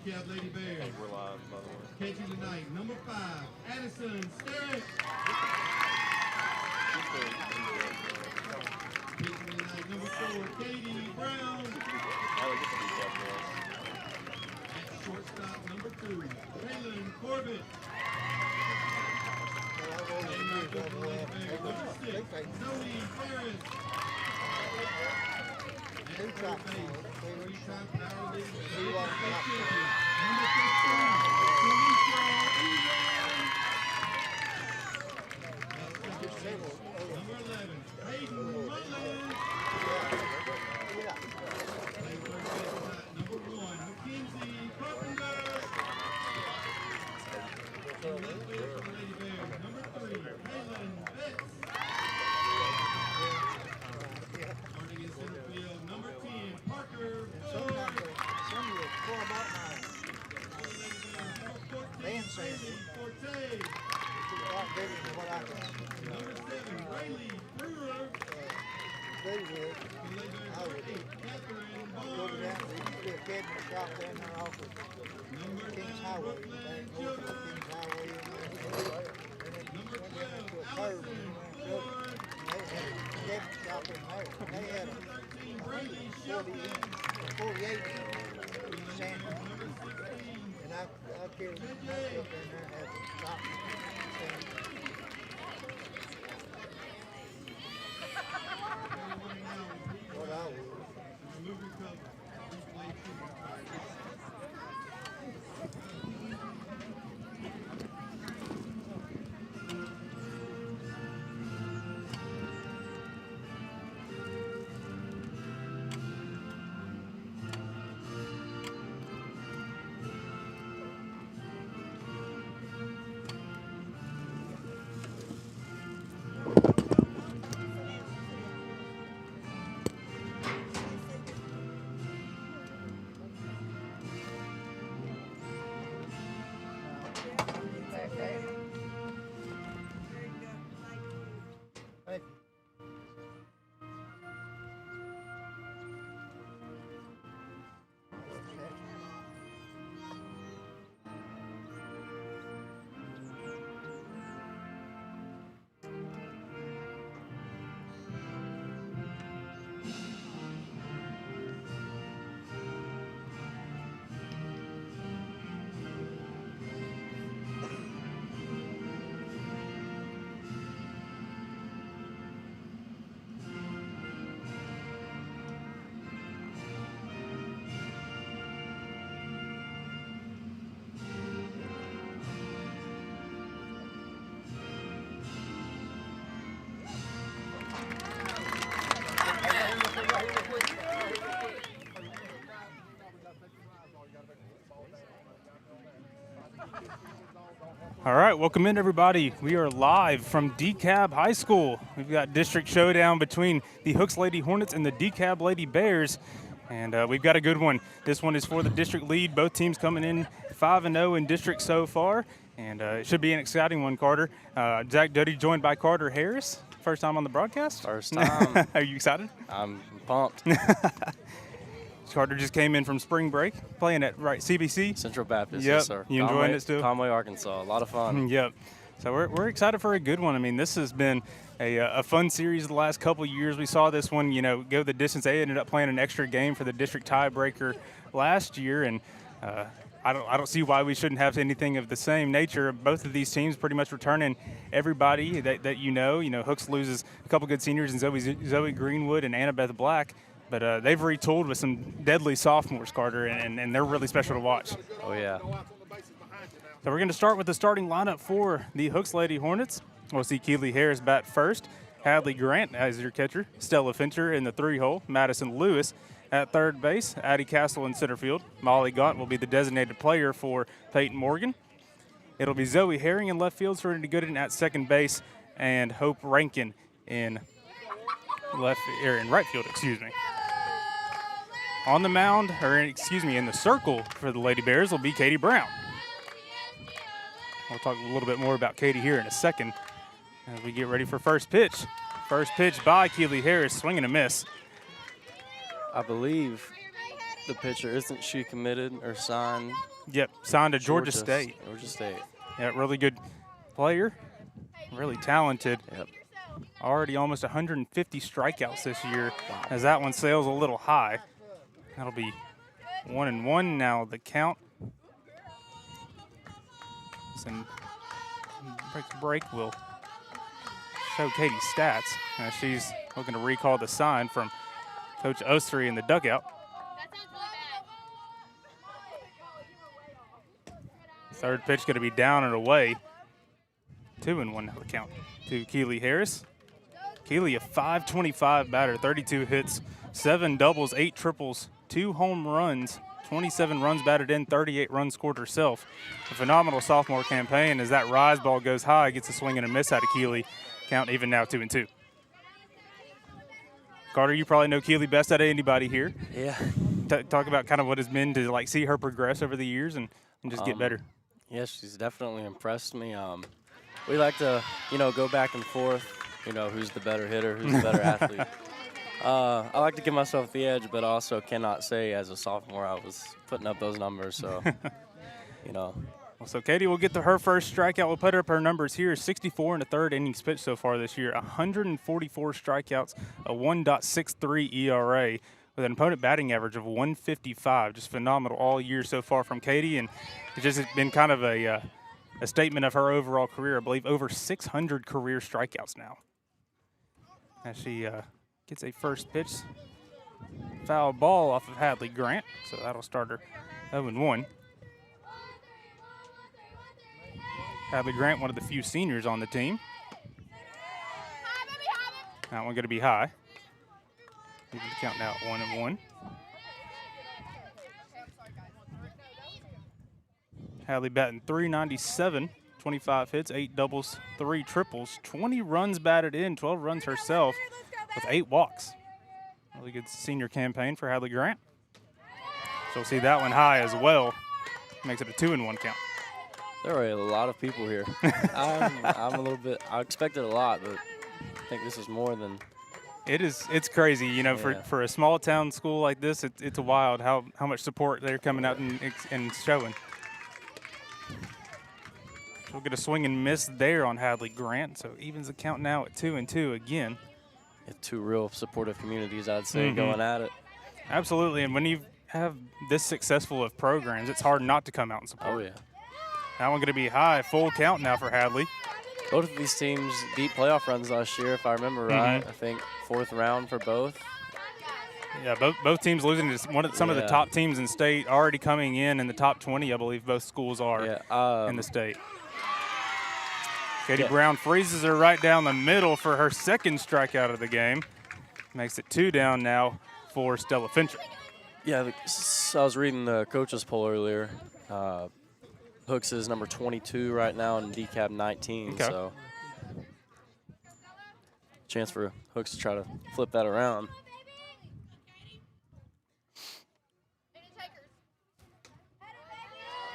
DeKalb Lady Bears. We're live, by the way. Catching tonight, number 5, Addison Sterritt. Catching tonight, number 4, Katie Brown. At shortstop, number 2, Kaylin Corbett. Number 6, Zoe Ferris. At third base, three-time Power League champion, number 15, Felicia Ewing. Number 11, Hayden Mullins. Playing first base tonight, number 1, Mackenzie Carpenter. In left field for the Lady Bears, number 3, Kaylin Betts. Starting in center field, number 10, Parker Ford. Number 7, Rayleigh Brewer. Catherine Barnes. Number 9, Brooklyn Childers. Number 12, Allison Ford. Number 13, Brady Shelton. Number 16, All right, welcome in, everybody. We are live from DeKalb High School. We've got district showdown between the Hooks Lady Hornets and the DeKalb Lady Bears, and we've got a good one. This one is for the district lead. Both teams coming in 5-0 in district so far, and it should be an exciting one, Carter. Zach Doty joined by Carter Harris. First time on the broadcast? First time. Are you excited? I'm pumped. Carter just came in from spring break, playing at CBC? Central Baptist, yep. Yes, sir. You enjoying it still? Conway, Arkansas. A lot of fun. Yep. So we're excited for a good one. I mean, this has been a fun series the last couple of years. We saw this one, go the distance. They ended up playing an extra game for the district tiebreaker last year, and I don't see why we shouldn't have anything of the same nature. Both of these teams pretty much returning everybody that you know. Hooks loses a couple good seniors in Zoe Greenwood and Annabeth Black. But they've retooled with some deadly sophomores, Carter, and they're really special to watch. Oh, yeah. So we're going to start with the starting lineup for the Hooks Lady Hornets. We'll see Keeley Harris bat first, Hadley Grant as your catcher, Stella Fincher in the 3-hole, Madison Lewis at third base, Addie Castle in center field. Molly Gaunt will be the designated player for Peyton Morgan. It'll be Zoe Herring in left field, Serenity Gooden at second base, and Hope Rankin in right field, On the mound, in the circle for the Lady Bears will be Katie Brown. We'll talk a little bit more about Katie here in a second as we get ready for first pitch. First pitch by Keeley Harris, swing and a miss. I believe the pitcher, isn't she committed or signed Yep, signed to Georgia State. Georgia State. Yeah, really good player, really talented. Yep. Already almost 150 strikeouts this year, as that one sails a little high. That'll be 1-1 now, the count. And break will show Katie's stats. She's looking to recall the sign from Coach Ostery in the dugout. Third pitch going to be down and away. 2-1 now the count to Keely Harris. Keely, a .525 batter, 32 hits, 7 doubles, 8 triples, 2 home runs, 27 runs batted in, 38 runs scored herself. A phenomenal sophomore campaign as that rise ball goes high, gets a swing and a miss out of Keely. Count even now 2-2. Carter, you probably know Keely best out of anybody here. Yeah. Talk about kind of what it's been to see her progress over the years and just get better. Yeah, she's definitely impressed me. We like to, go back and forth, who's the better hitter, who's the better athlete. I like to give myself the edge, but also cannot say as a sophomore I was putting up those numbers, so, Well, so Katie will get to her first strikeout. We'll put up her numbers here. 64 in the third innings pitched so far this year, 144 strikeouts, a 1.63 ERA with an opponent batting average of 155. Just phenomenal all year so far from Katie, and it's just been kind of a statement of her overall career. I believe over 600 career strikeouts now. As she gets a first pitch, foul ball off of Hadley Grant, so that'll start her 0-1. Hadley Grant, one of the few seniors on the team. That one going to be high. Even the count now at 1-1. Hadley batting .397, 25 hits, 8 doubles, 3 triples, 20 runs batted in, 12 runs herself with 8 walks. Really good senior campaign for Hadley Grant. She'll see that one high as well. Makes it a 2-1 count. There are a lot of people here. I'm a little bit, I expected a lot, but I think this is more than. It's crazy, Yeah. for a small town school like this, it's wild how much support they're coming out and showing. We'll get a swing and miss there on Hadley Grant, so evens the count now at 2-2 again. Two real supportive communities, I'd say, going at it. Absolutely, and when you have this successful of programs, it's hard not to come out and support. Oh, yeah. That one going to be high, full count now for Hadley. Both of these teams deep playoff runs last year, if I remember right. I think 4th round for both. Yeah, both teams losing to some of the top teams in state, already coming in the top 20, I believe both schools are in the state. Katie Brown freezes her right down the middle for her second strikeout of the game. Makes it 2 down now for Stella Fincher. Yeah, I was reading the coaches poll earlier. Hooks is number 22 right now and DeKalb 19. Okay. So chance for Hooks to try to flip that around.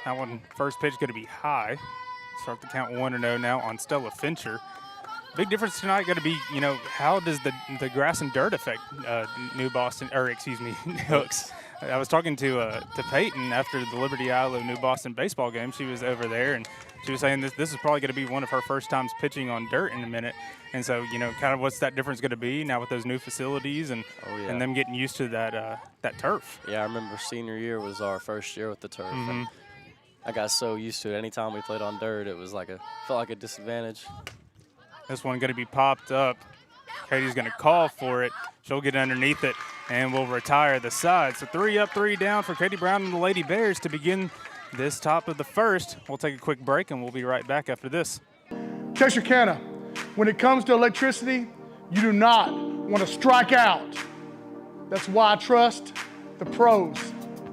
That one, first pitch going to be high. Start the count 1-0 now on Stella Fincher. Big difference tonight going to be, how does the grass and dirt affect New Boston, or excuse me, Hooks? I was talking to Peyton after the Liberty Iowa New Boston baseball game. She was over there, and she was saying this is probably going to be one of her first times pitching on dirt in a minute. And so, kind of what's that difference going to be now with those new facilities and them getting used to that turf. Yeah, I remember senior year was our first year with the turf. And I got so used to it. Anytime we played on dirt, it was felt like a disadvantage. This one going to be popped up. Katie's going to call for it. She'll get underneath it, and we'll retire the side. So 3 up, 3 down for Katie Brown and the Lady Bears to begin this top of the first. We'll take a quick break, and we'll be right back after this. Texarkana, when it comes to electricity, you do not want to strike out. That's why I trust the pros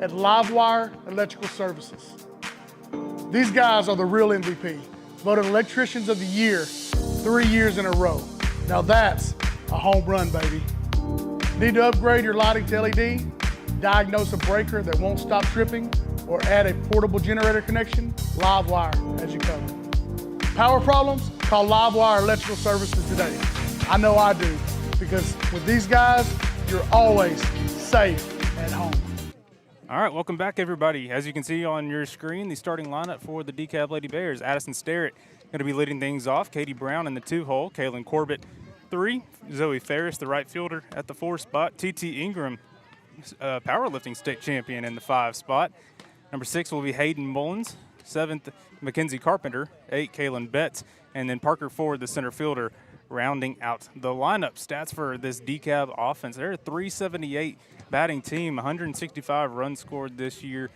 at Livewire Electrical Services. These guys are the real MVP, voted Electricians of the Year 3 years in a row. Now that's a home run, baby. Need to upgrade your lighting to LED, diagnose a breaker that won't stop tripping, or add a portable generator connection? Livewire has you covered. Power problems? Call Livewire Electrical Services today. I know I do, because with these guys, you're always safe at home. All right, welcome back, everybody. As you can see on your screen, the starting lineup for the DeKalb Lady Bears. Addison Sterrett going to be leading things off. Katie Brown in the 2-hole. Kaylin Corbett, 3. Zoe Ferris, the right fielder, at the 4 spot. T.T. Ingram, powerlifting state champion, in the 5 spot. Number 6 will be Hayden Mullins. 7th, Mackenzie Carpenter. 8, Kaylin Betts. And then Parker Ford, the center fielder, rounding out the lineup. Stats for this DeKalb offense. They're a 378 batting team, 165 runs scored this year,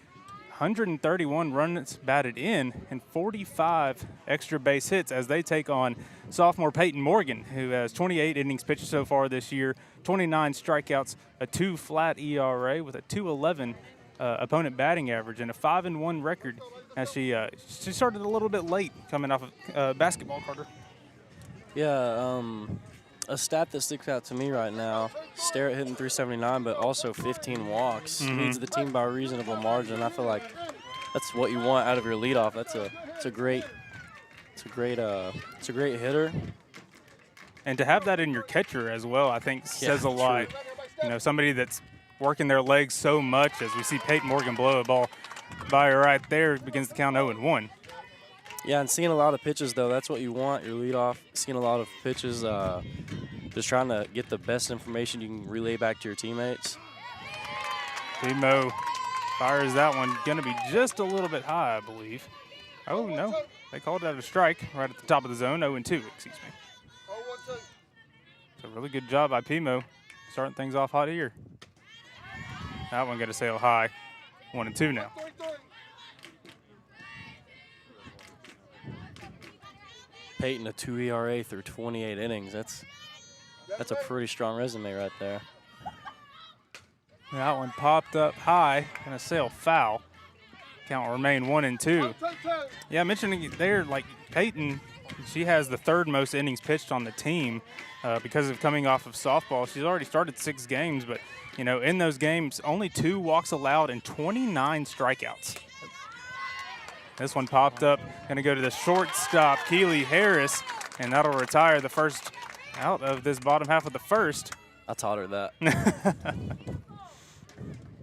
131 runs batted in, and 45 extra base hits as they take on sophomore Peyton Morgan, who has 28 innings pitched so far this year, 29 strikeouts, a 2 flat ERA with a 2.11 opponent batting average, and a 5-1 record as she started a little bit late coming off of basketball, Carter. Yeah, a stat that sticks out to me right now, Sterrett hitting 379, but also 15 walks. Leads the team by a reasonable margin. I feel like that's what you want out of your leadoff. It's a great hitter. And to have that in your catcher as well, I think says a lot. True. You know, somebody that's working their legs so much, as we see Peyton Morgan blow a ball by her right there, begins to count 0-1. Yeah, and seeing a lot of pitches, though, that's what you want, your leadoff. Seeing a lot of pitches, just trying to get the best information you can relay back to your teammates. Timo fires that one. Going to be just a little bit high, I believe. Oh, no. They called it out a strike right at the top of the zone. 0-2, excuse me. So really good job by Pimo, starting things off hot here. That one got to sail high. 1-2 now. Peyton, a 2 ERA through 28 innings. That's a pretty strong resume right there. That one popped up high, gonna sail foul. Count will remain 1-2. Yeah, mentioning there, like Peyton, she has the 3rd most innings pitched on the team because of coming off of softball. She's already started 6 games, but you know, in those games, only 2 walks allowed and 29 strikeouts. This one popped up, going to go to the shortstop, Keely Harris, and that'll retire the first out of this bottom half of the first. I taught her that.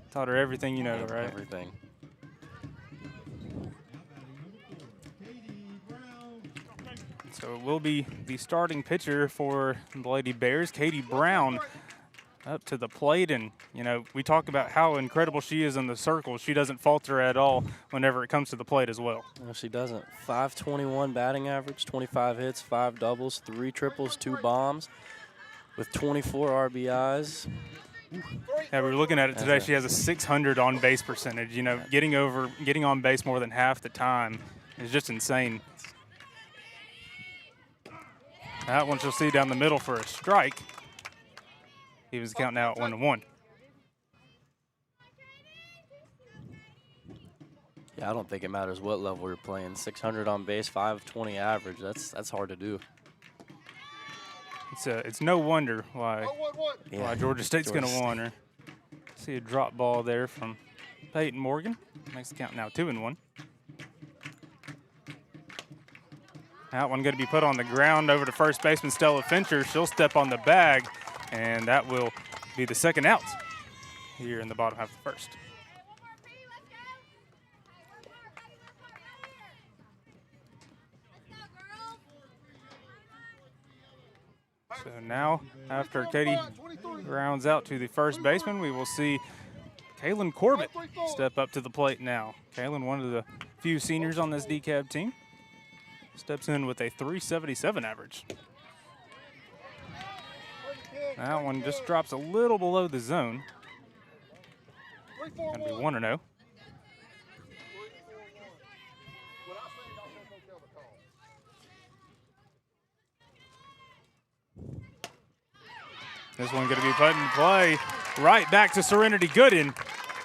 Taught her everything you know, right? Everything. So it will be the starting pitcher for the Lady Bears, Katie Brown, up to the plate. And, you know, we talk about how incredible she is in the circle. She doesn't falter at all whenever it comes to the plate as well. No, she doesn't. 521 batting average, 25 hits, 5 doubles, 3 triples, 2 bombs with 24 RBIs. Yeah, we were looking at it today. She has a 600 on base percentage. You know, getting on base more than half the time is just insane. That one she'll see down the middle for a strike. Evens the count now at 1-1. Yeah, I don't think it matters what level you're playing. 600 on base, 520 average. That's hard to do. It's no wonder why Georgia State's going to State. want her. See a drop ball there from Peyton Morgan. Makes the count now 2-1. That one going to be put on the ground over to first baseman Stella Fincher. She'll step on the bag, and that will be the second out here in the bottom half of the first. So now, after Katie rounds out to the first baseman, we will see Kaylin Corbett step up to the plate now. Kaylin, one of the few seniors on this DeKalb team, steps in with a 377 average. That one just drops a little below the zone. Gonna be 1-0. This one going to be put in play right back to Serenity Gooden,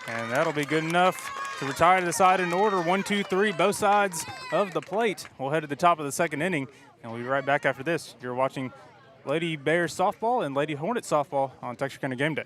and that'll be good enough to retire to the side in order. 1, 2, 3, both sides of the plate. We'll head to the top of the second inning, and we'll be right back after this. You're watching Lady Bears softball and Lady Hornets softball on Texarkana Game Day.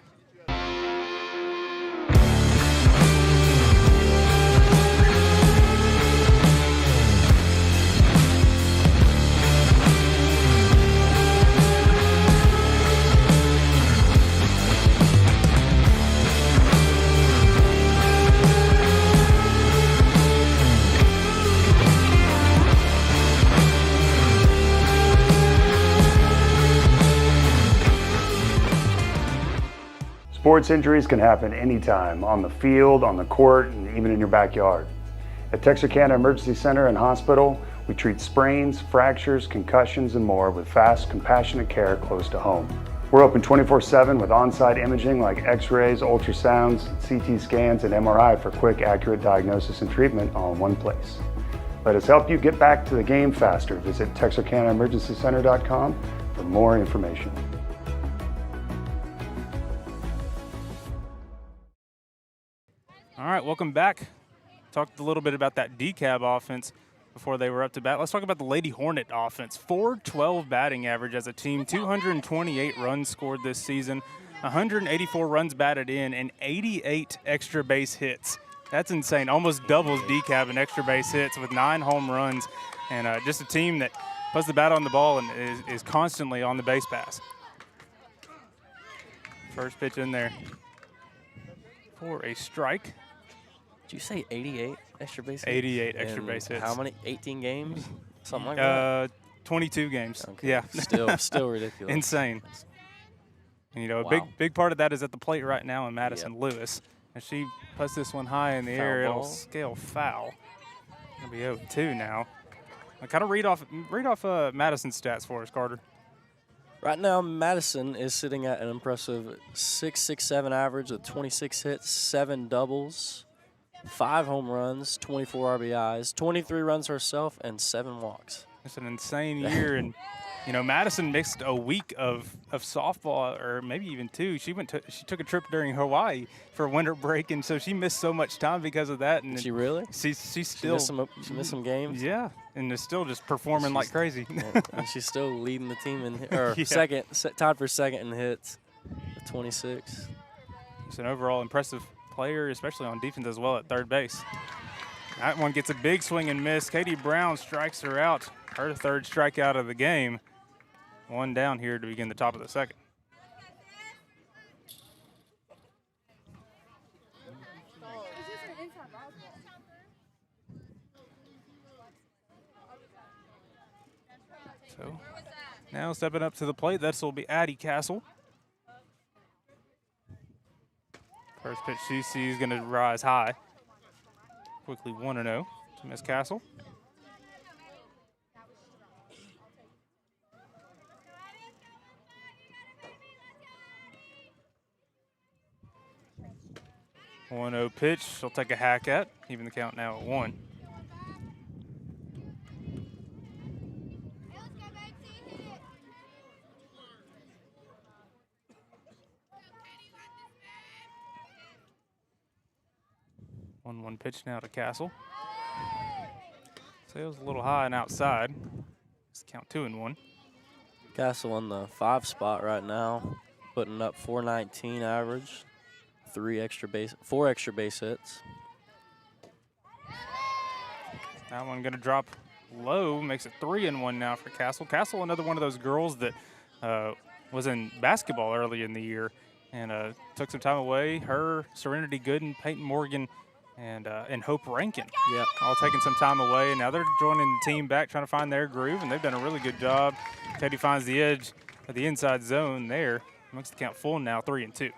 Sports injuries can happen anytime, on the field, on the court, and even in your backyard. At Texarkana Emergency Center and Hospital, we treat sprains, fractures, concussions, and more with fast, compassionate care close to home. We're open 24/7 with on-site imaging like x-rays, ultrasounds, CT scans, and MRI for quick, accurate diagnosis and treatment all in one place. Let us help you get back to the game faster. Visit TexarkanaEmergencyCenter.com for more information. All right, welcome back. Talked a little bit about that DeKalb offense before they were up to bat. Let's talk about the Lady Hornet offense. .412 batting average as a team, 228 runs scored this season, 184 runs batted in, and 88 extra base hits. That's insane. Almost doubles DeKalb in extra base hits with 9 home runs, and just a team that puts the bat on the ball and is constantly on the base pass. First pitch in there for a strike. Did you say 88 extra base hits? 88 extra base hits. How many? 18 games? Something like that? 22 games. Okay. Yeah. Still ridiculous. Insane. And, you know, Wow. a big part of that is at the plate right now in Madison Lewis. And she puts this one high in the air. Foul It'll ball. scale foul. It'll be 0-2 now. Kind of read off Madison's stats for us, Carter. Right now, Madison is sitting at an impressive 6.67 average with 26 hits, 7 doubles, 5 home runs, 24 RBIs, 23 runs herself, and 7 walks. It's an insane year, and you know Madison missed a week of softball, or maybe even 2. She took a trip during Hawaii for winter break, and so she missed so much time because of that. And Did she really? She still She missed some games. Yeah, and is still just performing like crazy. And she's still leading the team in or Yeah. tied for second in hits with 26. It's an overall impressive player, especially on defense as well at third base. That one gets a big swing and miss. Katie Brown strikes her out. Her third strikeout of the game. One down here to begin the top of the second. So now stepping up to the plate, this will be Addie Castle. First pitch she sees is going to rise high. Quickly 1-0 to Miss Castle. One-0 pitch. She'll take a hack at. Even the count now at 1. One pitch now to Castle. Sails a little high and outside. Just count 2-1. Castle on the 5 spot right now, putting up 419 average, 4 extra base hits. That one going to drop low, makes it 3-1 now for Castle. Castle, another one of those girls that was in basketball early in the year and took some time away. Her, Serenity Gooden, Peyton Morgan, and Hope Rankin. Yep. All taking some time away, and now they're joining the team back, trying to find their groove, and they've done a really good job. Teddy finds the edge of the inside zone there. Makes the count full now, 3-2.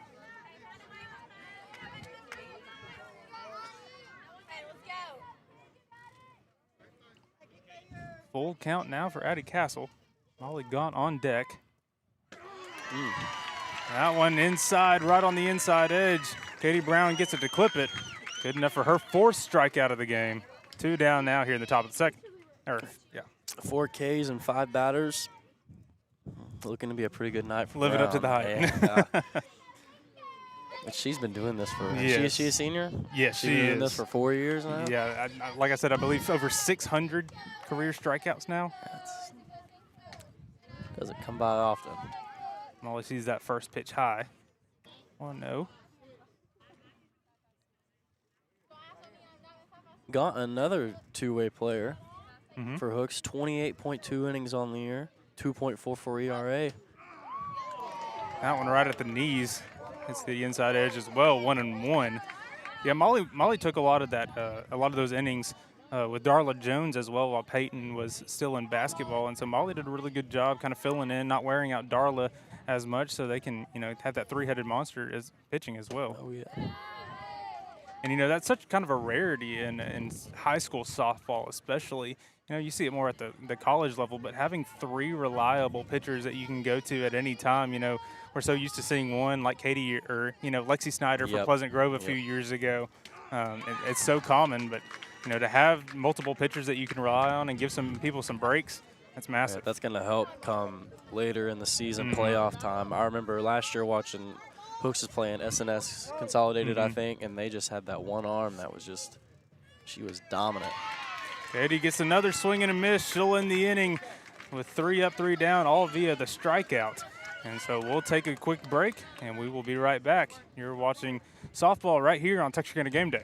Full count now for Addie Castle. Molly Gaunt on deck. That one inside, right on the inside edge. Katie Brown gets it to clip it. Good enough for her 4th strikeout of the game. 2 down now here in the top of the second. 4 Ks and 5 batters. Looking to be a pretty good night for Living up to Brown. the hype. Yeah. She's been doing this for. Yes. Is she a senior? Yes, She's she been doing is. this for 4 years now. Yeah, like I said, I believe over 600 career strikeouts now. Doesn't come by often. Molly sees that first pitch high. 1-0. Got another 2-way player Mhm. for Hooks. 28.2 innings on the year. 2.44 ERA. That one right at the knees. It's the inside edge as well. 1-1. Yeah, Molly took a lot of that, a lot of those innings with Darla Jones as well while Peyton was still in basketball. And so Molly did a really good job kind of filling in, not wearing out Darla as much so they can, have that three-headed monster as pitching as well. Oh, yeah. And, that's such kind of a rarity in high school softball especially. You see it more at the college level, but having three reliable pitchers that you can go to at any time, we're so used to seeing one like Katie or, Lexi Snyder for Pleasant Grove a few years ago. It's so common, but, to have multiple pitchers that you can rely on and give some people some breaks, that's massive. Yeah, that's going to help come later in the season, playoff time. I remember last year watching Hooks was playing SNS Consolidated, I think, and they just had that one arm that was just, she was dominant. Katie gets another swing and a miss. She'll end the inning with 3 up, 3 down, all via the strikeout. And so we'll take a quick break, and we will be right back. You're watching softball right here on Texarkana Game Day.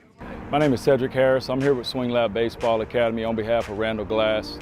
My name is Cedric Harris. I'm here with Swing Lab Baseball Academy on behalf of Randall Glass.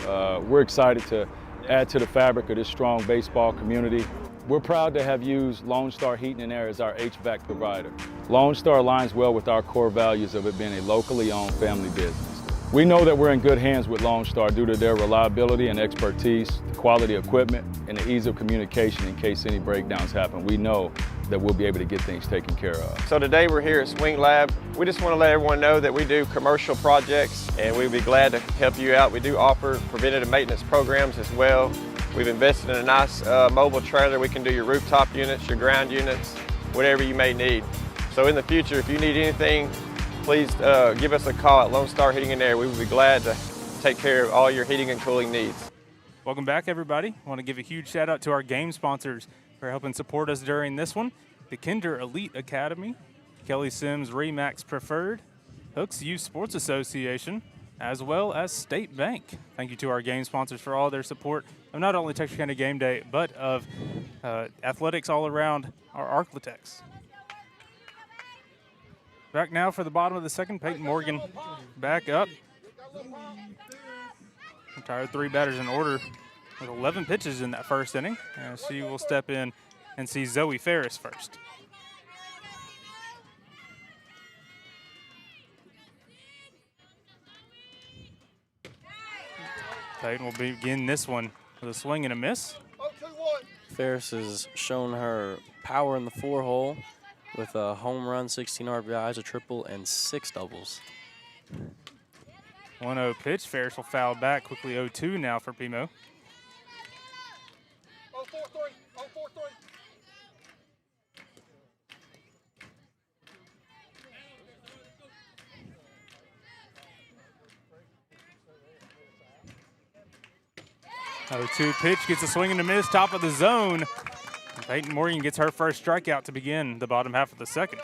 We're excited to add to the fabric of this strong baseball community. We're proud to have used Lone Star Heating and Air as our HVAC provider. Lone Star aligns well with our core values of it being a locally owned family business. We know that we're in good hands with Lone Star due to their reliability and expertise, the quality equipment, and the ease of communication in case any breakdowns happen. We know that we'll be able to get things taken care of. So today we're here at Swing Lab. We just want to let everyone know that we do commercial projects and we'd be glad to help you out. We do offer preventative maintenance programs as well. We've invested in a nice mobile trailer. We can do your rooftop units, your ground units, whatever you may need. So in the future, if you need anything, please give us a call at Lone Star Heating and Air. We would be glad to take care of all your heating and cooling needs. Welcome back, everybody. I want to give a huge shout out to our game sponsors for helping support us during this one. The Kinder Elite Academy, Kelly Sims Remax Preferred, Hooks Youth Sports Association, as well as State Bank. Thank you to our game sponsors for all their support of not only Texarkana Game Day, but of athletics all around our Arklatex. Back now for the bottom of the second, Peyton Morgan back up. Retired 3 batters in order with 11 pitches in that first inning. And she will step in and see Zoe Ferris first. Peyton will begin this one with a swing and a miss. Ferris has shown her power in the 4-hole with a home run, 16 RBIs, a triple, and 6 doubles. 1-0 pitch. Ferris will foul back quickly. 0-2 now for Pimo. 0-2 pitch gets a swing and a miss, top of the zone. And Peyton Morgan gets her first strikeout to begin the bottom half of the second.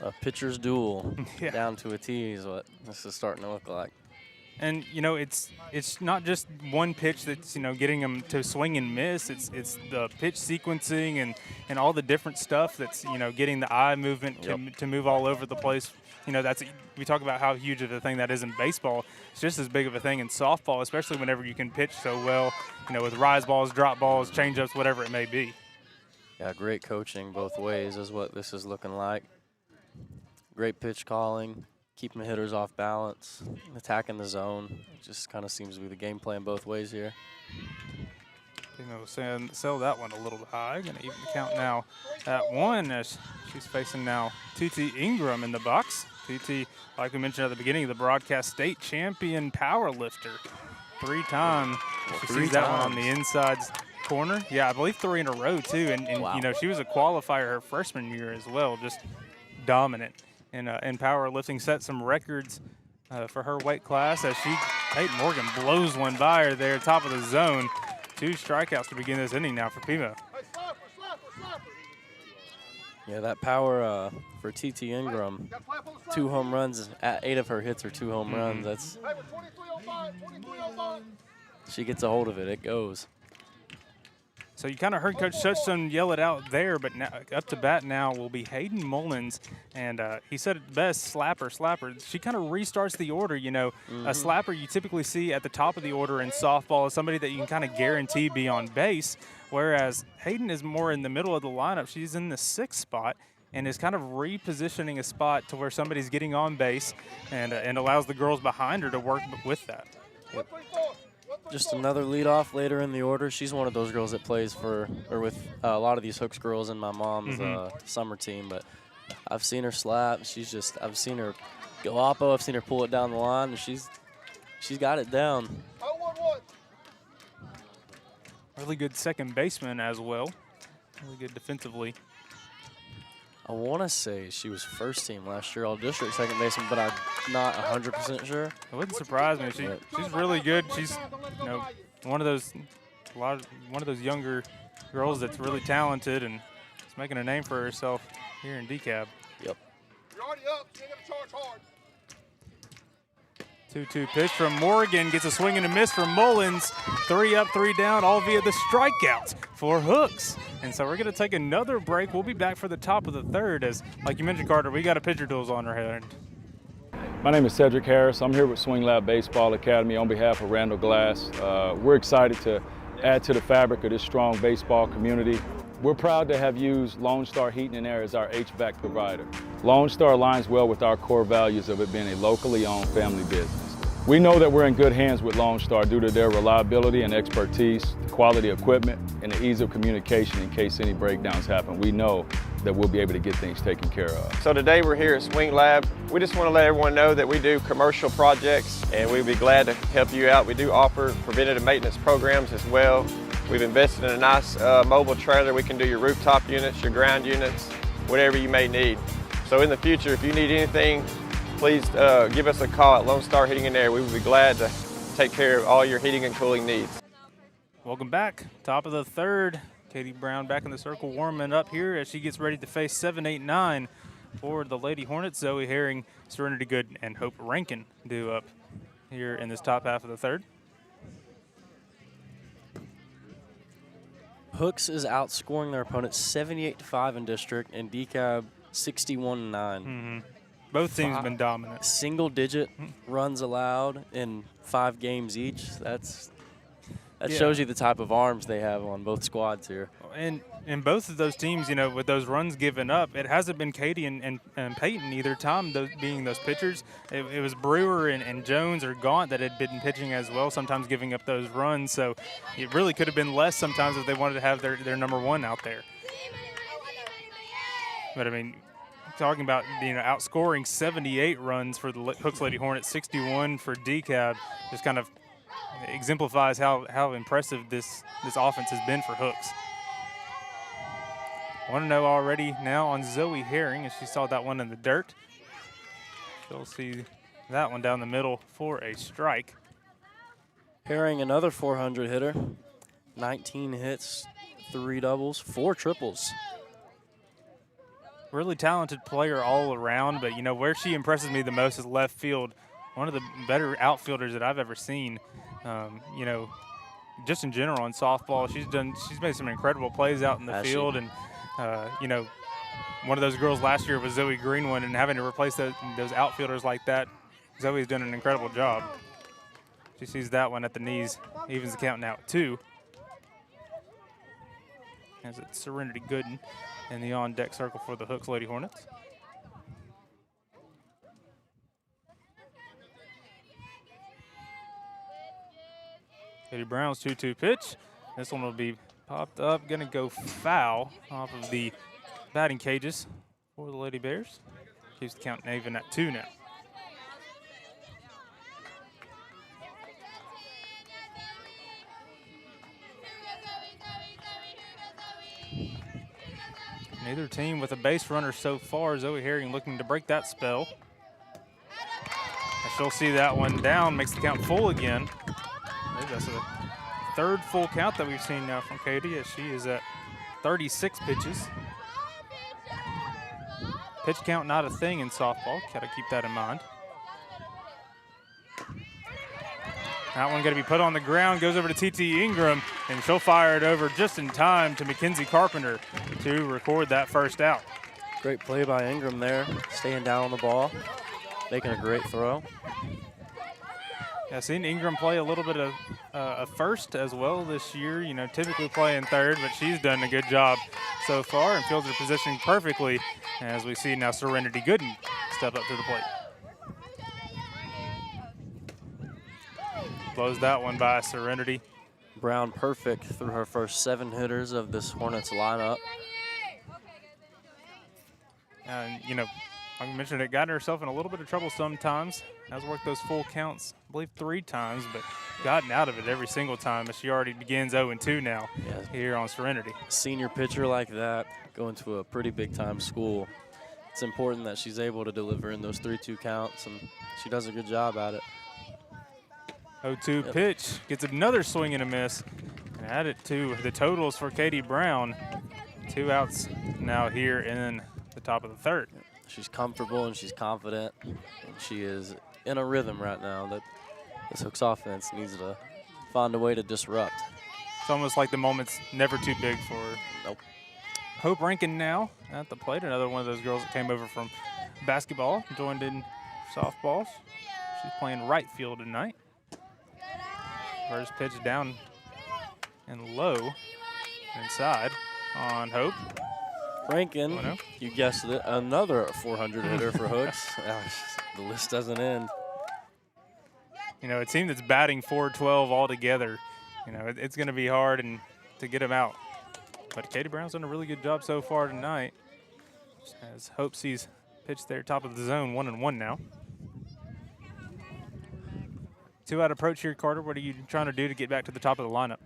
A pitcher's duel down to a T is what this is starting to look like. And it's not just one pitch that's getting them to swing and miss. It's the pitch sequencing and all the different stuff that's getting the eye movement to move all over the place. We talk about how huge of a thing that is in baseball. It's just as big of a thing in softball, especially whenever you can pitch so well. With rise balls, drop balls, change-ups, whatever it may be. Yeah, great coaching both ways is what this is looking like. Great pitch calling, keeping hitters off balance, attacking the zone. It just kind of seems to be the game plan both ways here. Sell that one a little bit high. Going to even the count now at 1 as she's facing now TT Ingram in the box. TT, like we mentioned at the beginning of the broadcast, state champion power lifter. 3 times. She sees that one on the inside corner. Yeah, I believe 3 in a row too. And wow. She was a qualifier her freshman year as well, just dominant. In powerlifting, set some records for her weight class as Peyton Morgan blows one by her there, top of the zone. 2 strikeouts to begin this inning now for Pimo. Yeah, that power for TT Ingram, 2 home runs, 8 of her hits are 2 home runs. That's she gets a hold of it, it goes. So you kind of heard Coach Touchstone yell it out there, but now, up to bat now will be Hayden Mullins, and he said it best, slapper. She kind of restarts the order, A slapper you typically see at the top of the order in softball is somebody that you can kind of guarantee be on base, whereas Hayden is more in the middle of the lineup. She's in the 6th spot, and is kind of repositioning a spot to where somebody's getting on base and allows the girls behind her to work with that. Yep. Just another leadoff later in the order. She's one of those girls that plays with a lot of these Hooks girls in my mom's summer team, but I've seen her slap. I've seen her go oppo. I've seen her pull it down the line, and she's got it down. Really good second baseman as well. Really good defensively. I want to say she was first team last year, all district second baseman, but I'm not 100% sure. It wouldn't surprise me. She's really good. She's one of those younger girls that's really talented and is making a name for herself here in DeKalb. Yep. You're already up. So you're gonna charge hard. 2-2 pitch from Morgan, gets a swing and a miss from Mullins. 3 up, 3 down, all via the strikeouts for Hooks. And so we're going to take another break. We'll be back for the top of the third as, like you mentioned, Carter, we got a pitcher duels on our hand. My name is Cedric Harris. I'm here with Swing Lab Baseball Academy on behalf of Randall Glass. We're excited to add to the fabric of this strong baseball community. We're proud to have used Lone Star Heating and Air as our HVAC provider. Lone Star aligns well with our core values of it being a locally owned family business. We know that we're in good hands with Lone Star due to their reliability and expertise, the quality equipment, and the ease of communication in case any breakdowns happen. We know that we'll be able to get things taken care of. So today we're here at Swing Lab. We just want to let everyone know that we do commercial projects and we'd be glad to help you out. We do offer preventative maintenance programs as well. We've invested in a nice mobile trailer. We can do your rooftop units, your ground units, whatever you may need. So in the future, if you need anything, please give us a call at Lone Star Heating and Air. We would be glad to take care of all your heating and cooling needs. Welcome back. Top of the third. Katie Brown back in the circle warming up here as she gets ready to face 7, 8, 9 for the Lady Hornets. Zoe Herring, Serenity Good, and Hope Rankin due up here in this top half of the third. Hooks is outscoring their opponents 78-5 in district, and DeKalb 61-9. Both teams have been dominant. Single-digit runs allowed in 5 games each. That shows you the type of arms they have on both squads here. And in both of those teams, with those runs given up, it hasn't been Katie and Peyton either time being those pitchers. It was Brewer and Jones or Gaunt that had been pitching as well, sometimes giving up those runs. So it really could have been less sometimes if they wanted to have their number one out there. But, I mean, talking about outscoring 78 runs for the Hooks Lady Hornets, 61 for DeKalb, just kind of exemplifies how impressive this offense has been for Hooks. 1-0 already now on Zoe Herring as she saw that one in the dirt. She'll see that one down the middle for a strike. Herring, another 400 hitter, 19 hits, 3 doubles, 4 triples. Really talented player all around, but where she impresses me the most is left field. One of the better outfielders that I've ever seen. Just in general in softball, she's made some incredible plays out in the field, and one of those girls last year was Zoe Greenwood, and having to replace those outfielders like that, Zoe's done an incredible job. She sees that one at the knees, evens the count now at 2. As it's Serenity Gooden in the on-deck circle for the Hooks Lady Hornets. Katie Brown's 2-2 pitch. This one will be popped up, gonna go foul off of the batting cages for the Lady Bears. Keeps the count even at 2 now. Neither team with a base runner so far. Zoe Herring looking to break that spell. And she'll see that one down, makes the count full again. Maybe that's the third full count that we've seen now from Katie as she is at 36 pitches. Pitch count not a thing in softball. Got to keep that in mind. That one going to be put on the ground, goes over to T.T. Ingram, and she'll fire it over just in time to Mackenzie Carpenter to record that first out. Great play by Ingram there, staying down on the ball, making a great throw. I've seen Ingram play a little bit of first as well this year, typically playing third, but she's done a good job so far and fills her position perfectly. As we see now Serenity Gooden step up to the plate. Blows that one by Serenity. Brown perfect through her first 7 hitters of this Hornets lineup. And, like I mentioned, it got herself in a little bit of trouble sometimes. Has worked those full counts, I believe 3 times, but gotten out of it every single time. As she already begins 0-2 now here on Serenity. Senior pitcher like that, going to a pretty big time school. It's important that she's able to deliver in those 3-2 counts, and she does a good job at it. 0-2 pitch, gets another swing and a miss, and add it to the totals for Katie Brown. 2 outs now here in the top of the third. She's comfortable and she's confident, and she is in a rhythm right now that this Hooks offense needs to find a way to disrupt. It's almost like the moment's never too big for her. Nope. Hope Rankin now at the plate, another one of those girls that came over from basketball, joined in softball. She's playing right field tonight. First pitch down and low inside on Hope. Rankin, you guessed it, another 400 hitter for Hooks. The list doesn't end. A team that's batting .412 altogether, it's going to be hard to get them out. But Katie Brown's done a really good job so far tonight. As Hope sees pitch there, top of the zone, 1-1 now. 2-out approach here, Carter. What are you trying to do to get back to the top of the lineup?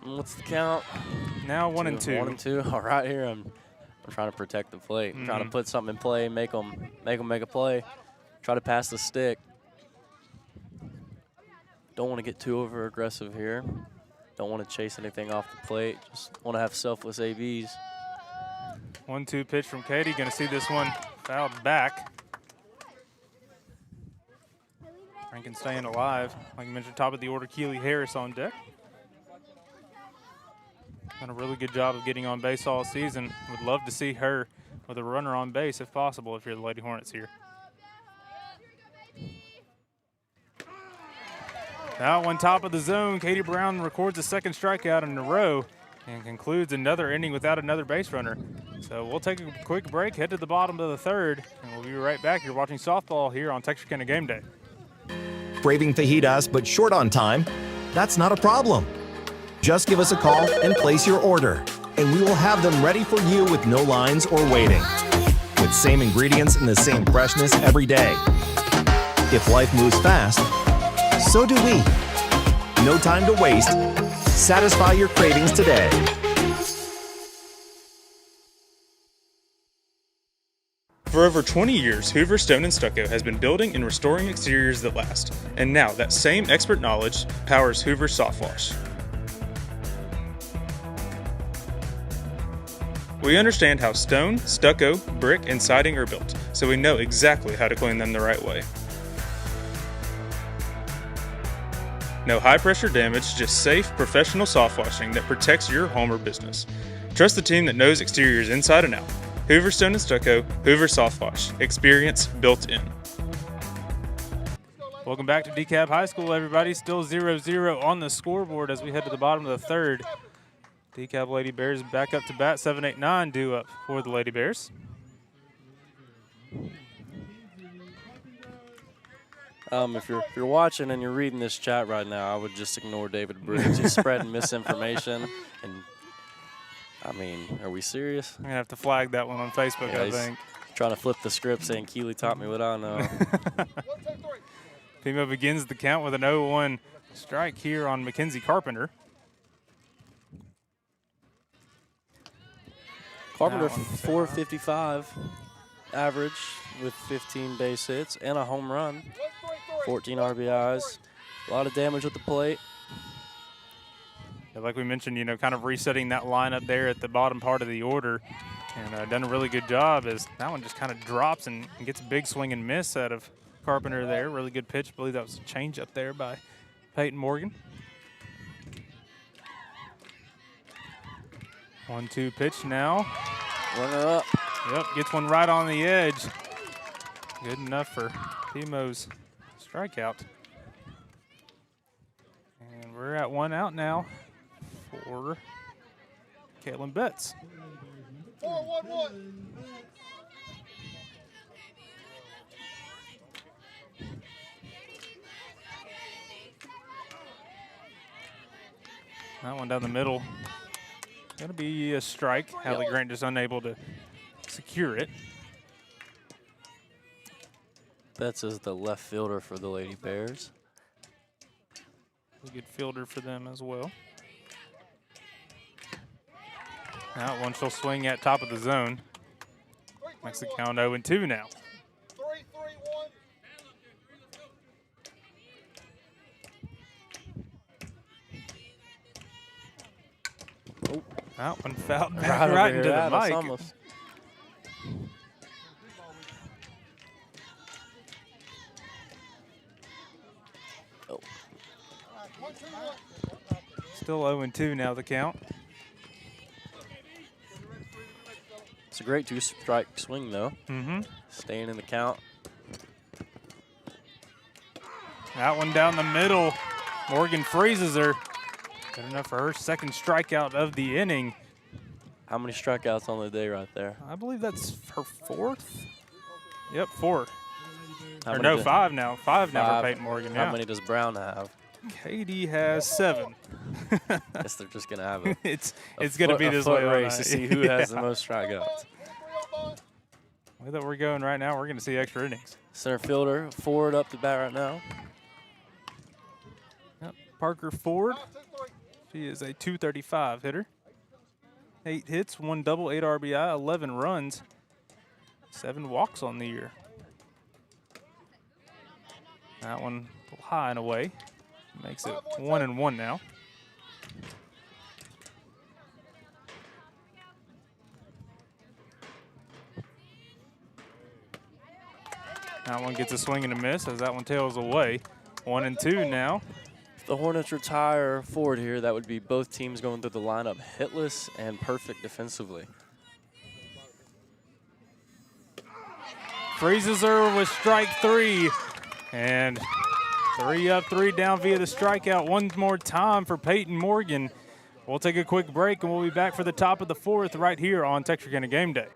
What's the count? Now 1-2. 1-2. All right, here I'm trying to protect the plate. I'm trying to put something in play, make them make a play. Try to pass the stick. Don't want to get too over aggressive here. Don't want to chase anything off the plate. Just want to have selfless ABs. 1-2 pitch from Katie. Going to see this one fouled back. Rankin staying alive. Like you mentioned, top of the order, Keely Harris on deck. Done a really good job of getting on base all season. Would love to see her with a runner on base if possible if you're the Lady Hornets here. That one top of the zone. Katie Brown records a second strikeout in a row and concludes another inning without another base runner. So we'll take a quick break, head to the bottom of the third, and we'll be right back. You're watching softball here on Texarkana Game Day. Craving fajitas but short on time? That's not a problem. Just give us a call and place your order, and we will have them ready for you with no lines or waiting. With same ingredients and the same freshness every day. If life moves fast, so do we. No time to waste. Satisfy your cravings today. For over 20 years, Hoover Stone and Stucco has been building and restoring exteriors that last. And now that same expert knowledge powers Hoover Soft Wash. We understand how stone, stucco, brick, and siding are built, so we know exactly how to clean them the right way. No high-pressure damage, just safe, professional soft washing that protects your home or business. Trust the team that knows exteriors inside and out. Hoover Stone and Stucco, Hoover Soft Wash. Experience built in. Welcome back to DeKalb High School, everybody. Still 0-0 on the scoreboard as we head to the bottom of the third. DeKalb Lady Bears back up to bat. 7-8-9 due up for the Lady Bears. If you're watching and you're reading this chat right now, I would just ignore David Briggs. He's spreading misinformation. And, I mean, are we serious? I'm going to have to flag that one on Facebook, yeah, I think. Trying to flip the script saying Keely taught me what I know. Pimo begins the count with an 0-1 strike here on Mackenzie Carpenter. Carpenter, 455 average with 15 base hits and a home run. 14 RBIs. A lot of damage at the plate. Yeah, like we mentioned, kind of resetting that lineup there at the bottom part of the order. And done a really good job as that one just kind of drops and gets a big swing and miss out of Carpenter there. Really good pitch. I believe that was a change up there by Peyton Morgan. 1-2 pitch now. Runner up. Yep, gets one right on the edge. Good enough for Pimo's strikeout. And we're at 1 out now for Caitlin Betts. 4-1-1. That one down the middle. Going to be a strike. Hallie Grant just unable to secure it. Betts is the left fielder for the Lady Bears. A good fielder for them as well. That one she'll swing at top of the zone. Makes the count 0-2 now. 3-3-1. That one fouled back right into the mic. Almost. Oh. Still 0-2 now the count. It's a great 2-strike swing, though. Mm-hmm. Staying in the count. That one down the middle. Morgan freezes her. Good enough for her second strikeout of the inning. How many strikeouts on the day right there? I believe that's her 4th. Yep, 4. How Or many no, do- 5 now. 5 now for Five. Peyton Morgan. How Yeah. many does Brown have? Katie has 7. Guess they're just going to have it's going to be this way all race to night. see who has the most strikeouts. The way that we're going right now, we're going to see extra innings. Center fielder, Ford up to bat right now. Yep. Parker Ford. She is a .235 hitter. 8 hits, 1 double, 8 RBI, 11 runs, 7 walks on the year. That one a little high and away. Makes it 1-1 now. That one gets a swing and a miss as that one tails away. 1-2 now. If the Hornets retire Ford here, that would be both teams going through the lineup hitless and perfect defensively. Freezes her with strike 3. And 3 up, 3 down via the strikeout. One more time for Peyton Morgan. We'll take a quick break and we'll be back for the top of the 4th right here on Texarkana Game Day.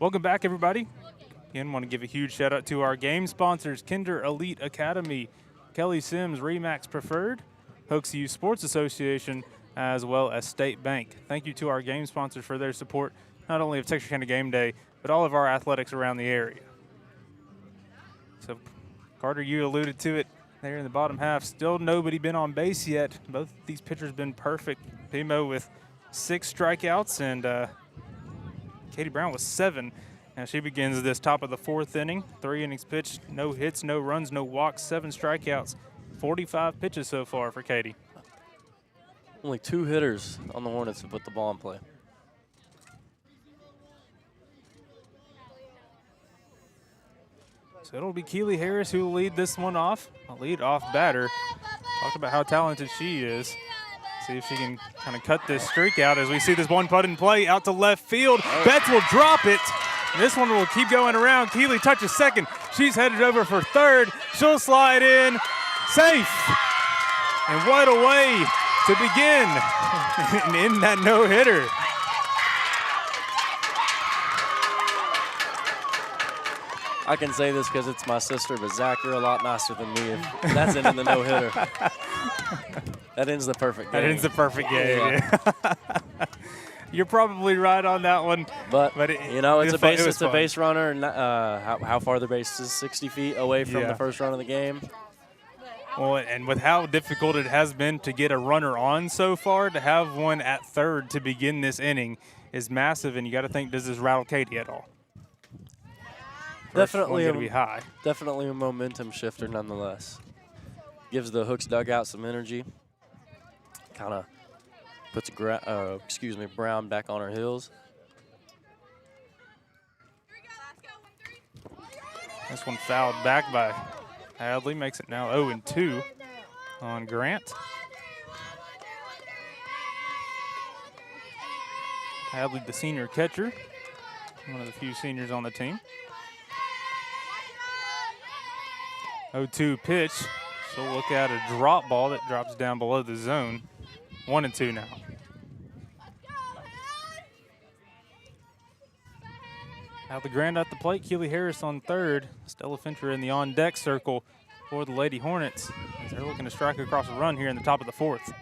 Welcome back, everybody. Again, want to give a huge shout out to our game sponsors, Kinder Elite Academy, Kelly Sims, Remax Preferred, Hooks Youth Sports Association, as well as State Bank. Thank you to our game sponsors for their support, not only of Texarkana Game Day, but all of our athletics around the area. So, Carter, you alluded to it there in the bottom half. Still nobody been on base yet. Both these pitchers been perfect. Pimo with 6 strikeouts and Katie Brown with 7. Now she begins this top of the 4th inning. 3 innings pitched, no hits, no runs, no walks, 7 strikeouts, 45 pitches so far for Katie. Only 2 hitters on the Hornets have put the ball in play. So it'll be Keely Harris who will lead this one off. A lead-off batter. Talk about how talented she is. See if she can kind of cut this streak out as we see this one put in play out to left field. Betts will drop it. This one will keep going around. Keely touches second. She's headed over for third. She'll slide in. Safe. And what a way to begin and end that no-hitter. I can say this because it's my sister, but Zach, you're a lot nicer than me. If that's ending the no-hitter. That ends the perfect game. That ends the perfect game. Yeah. You're probably right on that one. But you know, it's a base. It's a fun. base runner. And how far the base is? 60 feet away from the first run of the game. Well, and with how difficult it has been to get a runner on so far, to have one at third to begin this inning is massive, and you got to think, does this rattle Katie at all? Definitely going to be high. Definitely a momentum shifter nonetheless. Gives the Hooks dugout some energy. Kind of puts Brown back on her heels. This one fouled back by Hadley, makes it now 0-2 on Grant. Hadley, the senior catcher, one of the few seniors on the team. 0-2 pitch. She'll look at a drop ball that drops down below the zone. 1-2 now. Now the Grand at the plate, Keely Harris on third. Stella Fincher in the on-deck circle for the Lady Hornets, as they're looking to strike across a run here in the top of the fourth.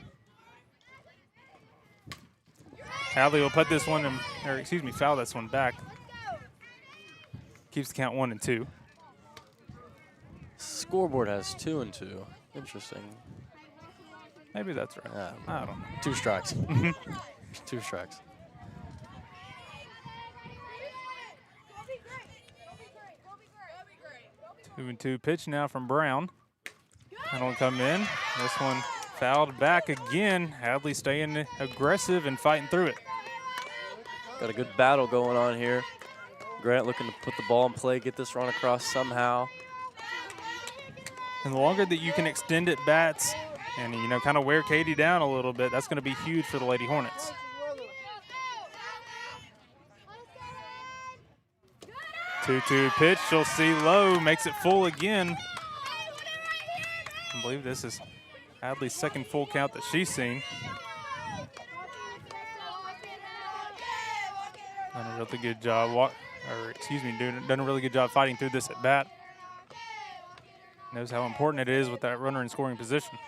Hadley will put this one, foul this one back. Keeps the count 1-2. Scoreboard has 2-2. Interesting. Maybe that's right. I don't know. 2 strikes. 2 strikes. 2-2 pitch now from Brown. That'll come in. This one fouled back again. Hadley staying aggressive and fighting through it. Got a good battle going on here. Grant looking to put the ball in play, get this run across somehow. And the longer that you can extend at bats and, kind of wear Katie down a little bit, that's going to be huge for the Lady Hornets. Two-two pitch, she'll see low, makes it full again. I believe this is Hadley's second full count that she's seen. Done a really good job, done a really good job fighting through this at bat. Knows how important it is with that runner in scoring position.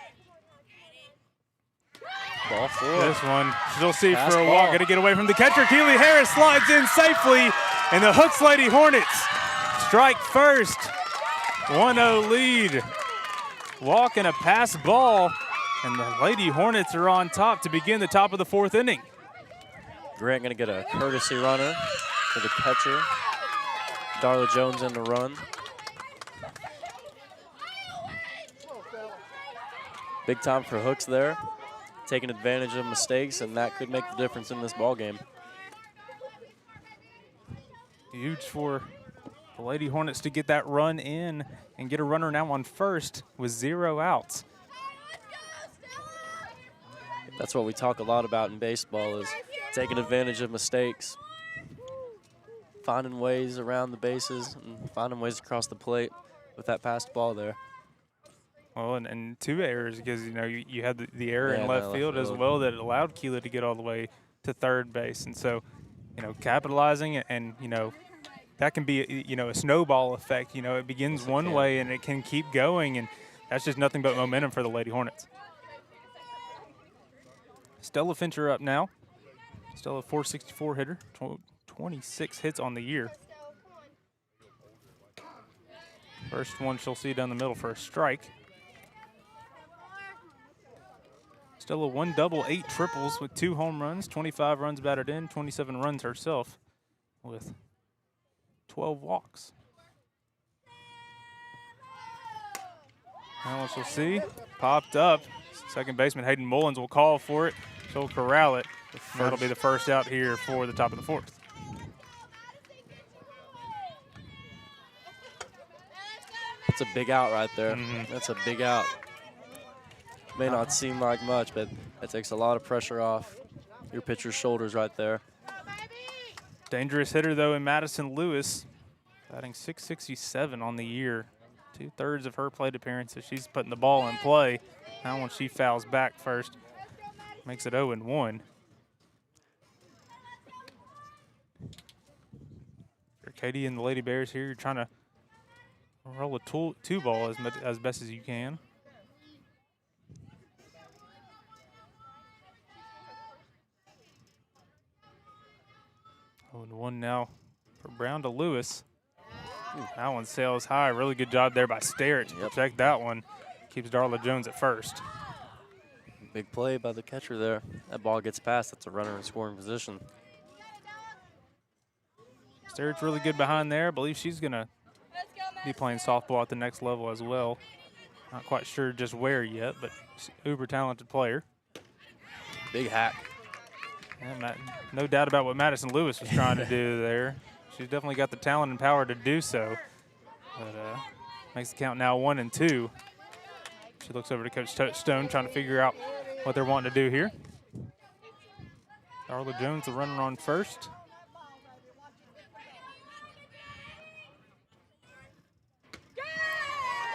Ball 4. This one, she'll see for a walk. Got to get away from the catcher. Keely Harris slides in safely, and the Hooks Lady Hornets strike first. 1-0 lead. Walk and a pass ball, and the Lady Hornets are on top to begin the top of the fourth inning. Grant going to get a courtesy runner for the catcher. Darla Jones in the run. Big time for Hooks there, taking advantage of mistakes, and that could make the difference in this ball game. Huge for the Lady Hornets to get that run in and get a runner now on first with 0 outs. That's what we talk a lot about in baseball, is taking advantage of mistakes, finding ways around the bases, and finding ways across the plate with that passed ball there. Well, and 2 errors, because you had the error in left field as well that allowed Keela to get all the way to third base, and so capitalizing and that can be a snowball effect. It begins one way and it can keep going, and that's just nothing but momentum for the Lady Hornets. Stella Fincher up now. Stella, 464 hitter, 26 hits on the year. First one she'll see down the middle for a strike. Stella 1 double, 8 triples with 2 home runs, 25 runs batted in, 27 runs herself with 12 walks. Now what she'll see, popped up. Second baseman Hayden Mullins will call for it. She'll corral it. That'll be the first out here for the top of the fourth. That's a big out right there. That's a big out. May not seem like much, but that takes a lot of pressure off your pitcher's shoulders right there. Dangerous hitter, though, in Madison Lewis, batting .667 on the year. 2/3 of her plate appearances, she's putting the ball in play. Now when she fouls back first, makes it 0-1. For Katie and the Lady Bears here, you're trying to roll a 2-ball as best as you can. 0-1 now for Brown to Lewis. That one sails high. Really good job there by Sterrett to protect that one. Keeps Darla Jones at first. Big play by the catcher there. That ball gets past. That's a runner in scoring position. Sturridge's really good behind there. I believe she's going to be playing softball at the next level as well. Not quite sure just where yet, but she's an uber talented player. Big hack. Yeah, no doubt about what Madison Lewis was trying to do there. She's definitely got the talent and power to do so. But makes the count now 1-2. She looks over to Coach Touchstone, trying to figure out what they're wanting to do here. Darla Jones, the runner on first.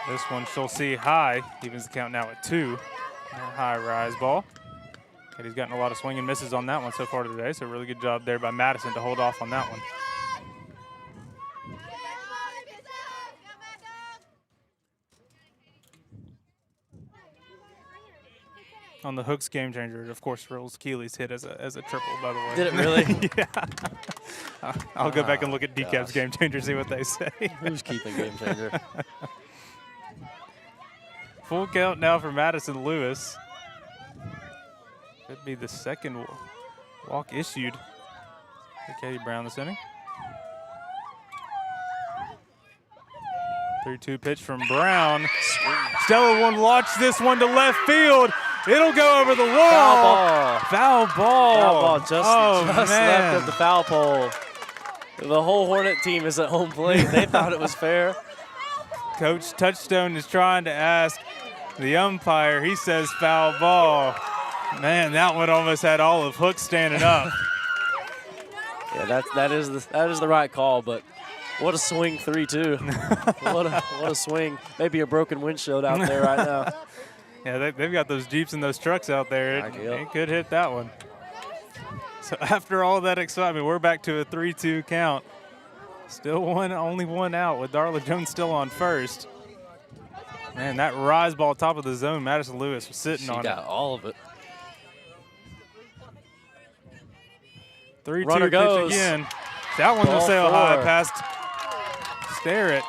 This one she'll see high, evens the count now at 2. High rise ball. Katie's gotten a lot of swing and misses on that one so far today, so really good job there by Madison to hold off on that one. On the Hooks game changer, of course, Rose Keeley's hit as a triple, by the way. Did it really? Yeah. I'll go back and look at DeKalb's game changer, see what they say. Who's keeping game changer? Full count now for Madison Lewis. Could be the second walk issued for Katie Brown this inning. 3-2 pitch from Brown. Stella will launch this one to left field. It'll go over the wall. Foul ball. Foul ball. Foul ball just man. left of the foul pole. The whole Hornet team is at home plate. They thought it was fair. Coach Touchstone is trying to ask the umpire. He says foul ball. Man, that one almost had all of Hook standing up. Yeah, that is the right call, but what a swing 3-2. what a swing. Maybe a broken windshield out there right now. Yeah, they've got those Jeeps and those trucks out there. It could hit that one. So after all that excitement, we're back to a 3-2 count. Still only one out with Darla Jones still on first. Man, that rise ball top of the zone, Madison Lewis was sitting on it. She got all of it. 3-2 Runner pitch goes. again. That one will sail high past Starrett.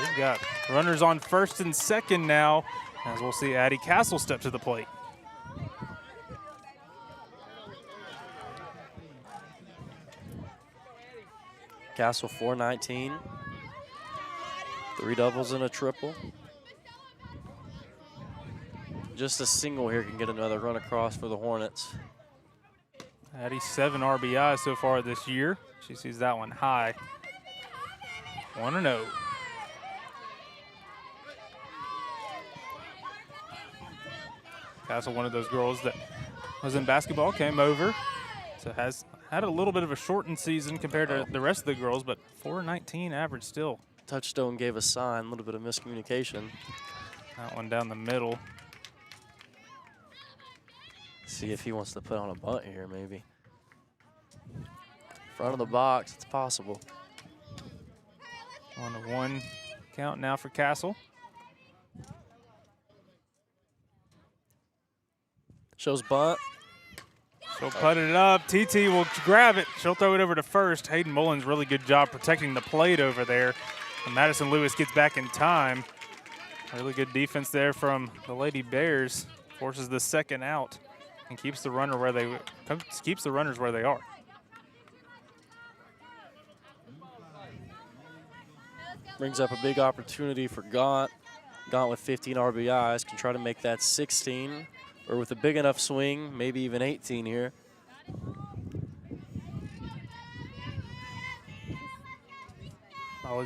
We've got runners on first and second now, as we'll see Addie Castle step to the plate. Castle 419. 3 doubles and a triple. Just a single here can get another run across for the Hornets. Addie 7 RBI so far this year. She sees that one high. 1-0. Castle, one of those girls that was in basketball, came over. So has had a little bit of a shortened season compared to the rest of the girls, but 419 average still. Touchstone gave a sign, a little bit of miscommunication. That one down the middle. See if he wants to put on a bunt here, maybe. Front of the box, it's possible. 1-1 count now for Castle. Shows bunt. She'll put it up. TT will grab it. She'll throw it over to first. Hayden Mullins, really good job protecting the plate over there. And Madison Lewis gets back in time. Really good defense there from the Lady Bears. Forces the second out and keeps the runners where they are. Brings up a big opportunity for Gaunt. Gaunt with 15 RBIs can try to make that 16, or with a big enough swing, maybe even 18 here.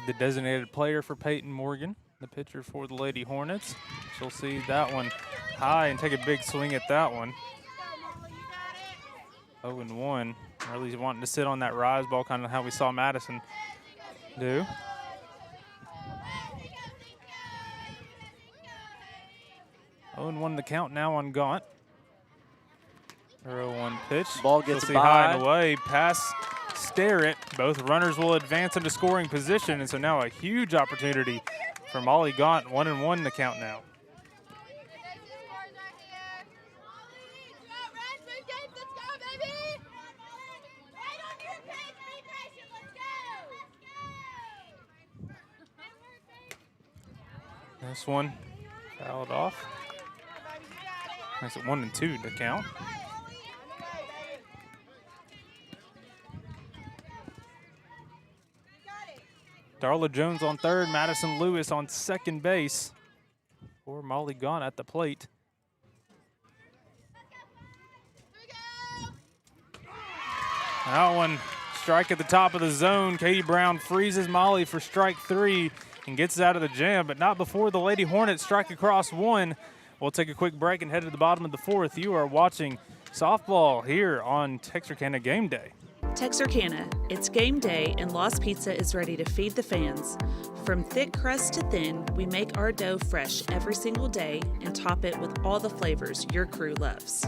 The designated player for Peyton Morgan, the pitcher for the Lady Hornets. She'll see that one high and take a big swing at that one. 0-1. Really wanting to sit on that rise ball, kind of how we saw Madison do. Oh, 0-1 the count now on Gaunt. 0-1 pitch. Ball gets by. high and away, pass Starrett. Both runners will advance into scoring position, and so now a huge opportunity for Molly Gaunt. 1-1 the count now. This one fouled off. Makes it 1-2 to count. Darla Jones on third, Madison Lewis on second base. Or Molly Gaunt at the plate. That one, strike at the top of the zone. Katie Brown freezes Molly for strike 3 and gets out of the jam, but not before the Lady Hornets strike across 1. We'll take a quick break and head to the bottom of the 4th. You are watching softball here on Texarkana Game Day. Texarkana, it's game day and Lost Pizza is ready to feed the fans. From thick crust to thin, we make our dough fresh every single day and top it with all the flavors your crew loves.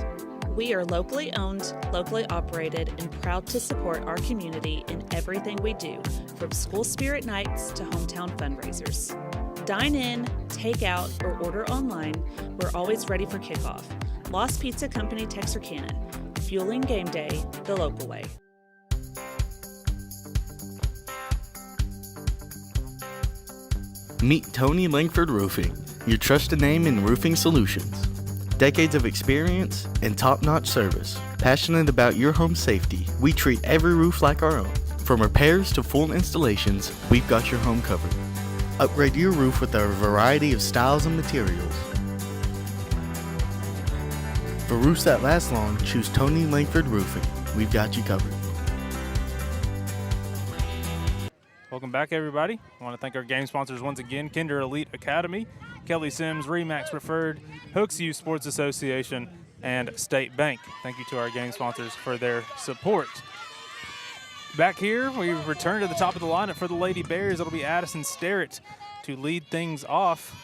We are locally owned, locally operated, and proud to support our community in everything we do, from school spirit nights to hometown fundraisers. Dine in, take out, or order online. We're always ready for kickoff. Lost Pizza Company, Texarkana. Fueling game day the local way. Meet Tony Langford Roofing, your trusted name in roofing solutions. Decades of experience and top-notch service. Passionate about your home safety, we treat every roof like our own. From repairs to full installations, we've got your home covered. Upgrade your roof with our variety of styles and materials. For roofs that last long, choose Tony Langford Roofing. We've got you covered. Welcome back, everybody. I want to thank our game sponsors once again, Kinder Elite Academy, Kelly Sims, Remax Preferred, Hooks Youth Sports Association, and State Bank. Thank you to our game sponsors for their support. Back here, we return to the top of the lineup for the Lady Bears. It'll be Addison Sterrett to lead things off.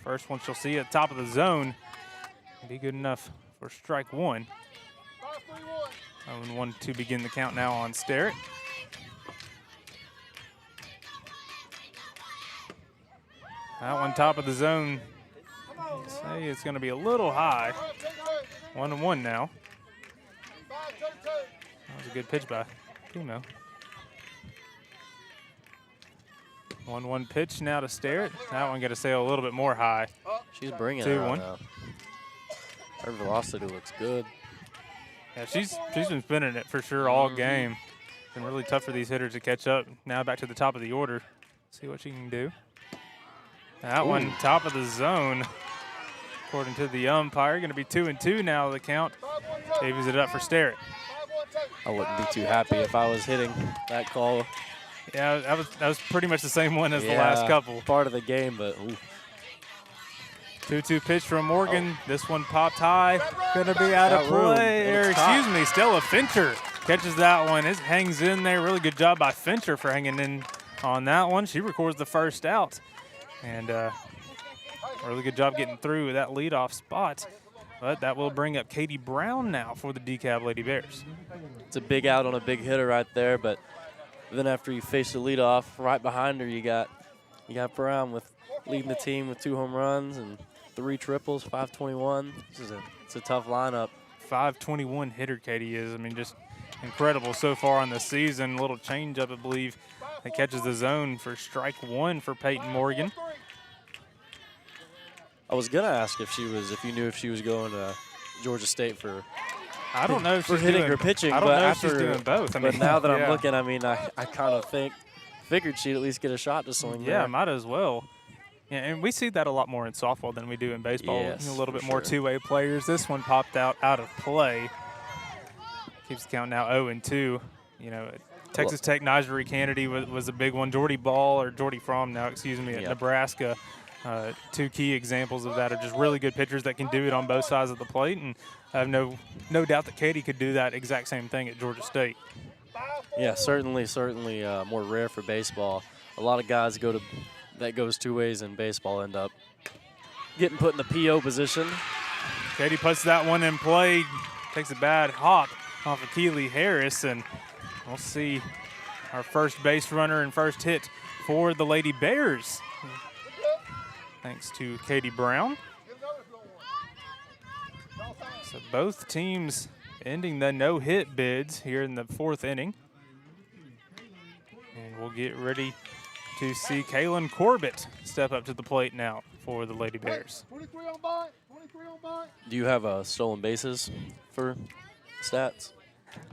First one she'll see at the top of the zone. Be good enough for strike 1. 0-1 to begin the count now on Sterrett. That one top of the zone. Say it's going to be a little high. 1-1 now. That was a good pitch by Timo. 1-1 pitch now to Sterrett. That one got to sail a little bit more high. She's bringing it 2-1. now. Her velocity looks good. Yeah, she's been spinning it for sure all game. Been really tough for these hitters to catch up. Now back to the top of the order. See what she can do. That one top of the zone. According to the umpire, going to be 2-2 now the count. Davies it up for Sterrett. I wouldn't be too happy if I was hitting that call. Yeah, that was pretty much the same one as the last couple. Part of the game, but ooh. 2-2 pitch from Morgan. This one popped high. Gonna be out of play. Or, excuse me, Stella Fincher catches that one. It hangs in there. Really good job by Fincher for hanging in on that one. She records the first out. And really good job getting through that leadoff spot. But that will bring up Katie Brown now for the DeKalb Lady Bears. It's a big out on a big hitter right there, but then after you face the leadoff, right behind her you got Brown with leading the team with 2 home runs and 3 triples, 521. It's a tough lineup. 521 hitter Katie is. I mean, just incredible so far on the season. A little changeup, I believe, that catches the zone for strike 1 for Peyton Morgan. I was gonna ask if you knew if she was going to Georgia State for. I don't know if for she's hitting doing, or pitching. I don't but know after, if she's doing both. I mean, but now that yeah. I'm looking, I mean, I kind of figured she'd at least get a shot to swing. Yeah, there. might as well. Yeah, and we see that a lot more in softball than we do in baseball. Yes, a little bit for more sure. two-way players. This one popped out of play. Keeps the count now 0-2. You know, Texas Tech Najee Kennedy was a big one. Jordy Fromm now, excuse me, at Nebraska. 2 key examples of that are just really good pitchers that can do it on both sides of the plate, and I have no doubt that Katie could do that exact same thing at Georgia State. Yeah, certainly more rare for baseball. A lot of guys that goes 2 ways in baseball end up getting put in the PO position. Katie puts that one in play, takes a bad hop off of Keely Harris, and we'll see our first base runner and first hit for the Lady Bears. Thanks to Katie Brown. So both teams ending the no-hit bids here in the 4th inning. And we'll get ready to see Kaylin Corbett step up to the plate now for the Lady Bears. 23 on by. 23 on by. Do you have stolen bases for stats?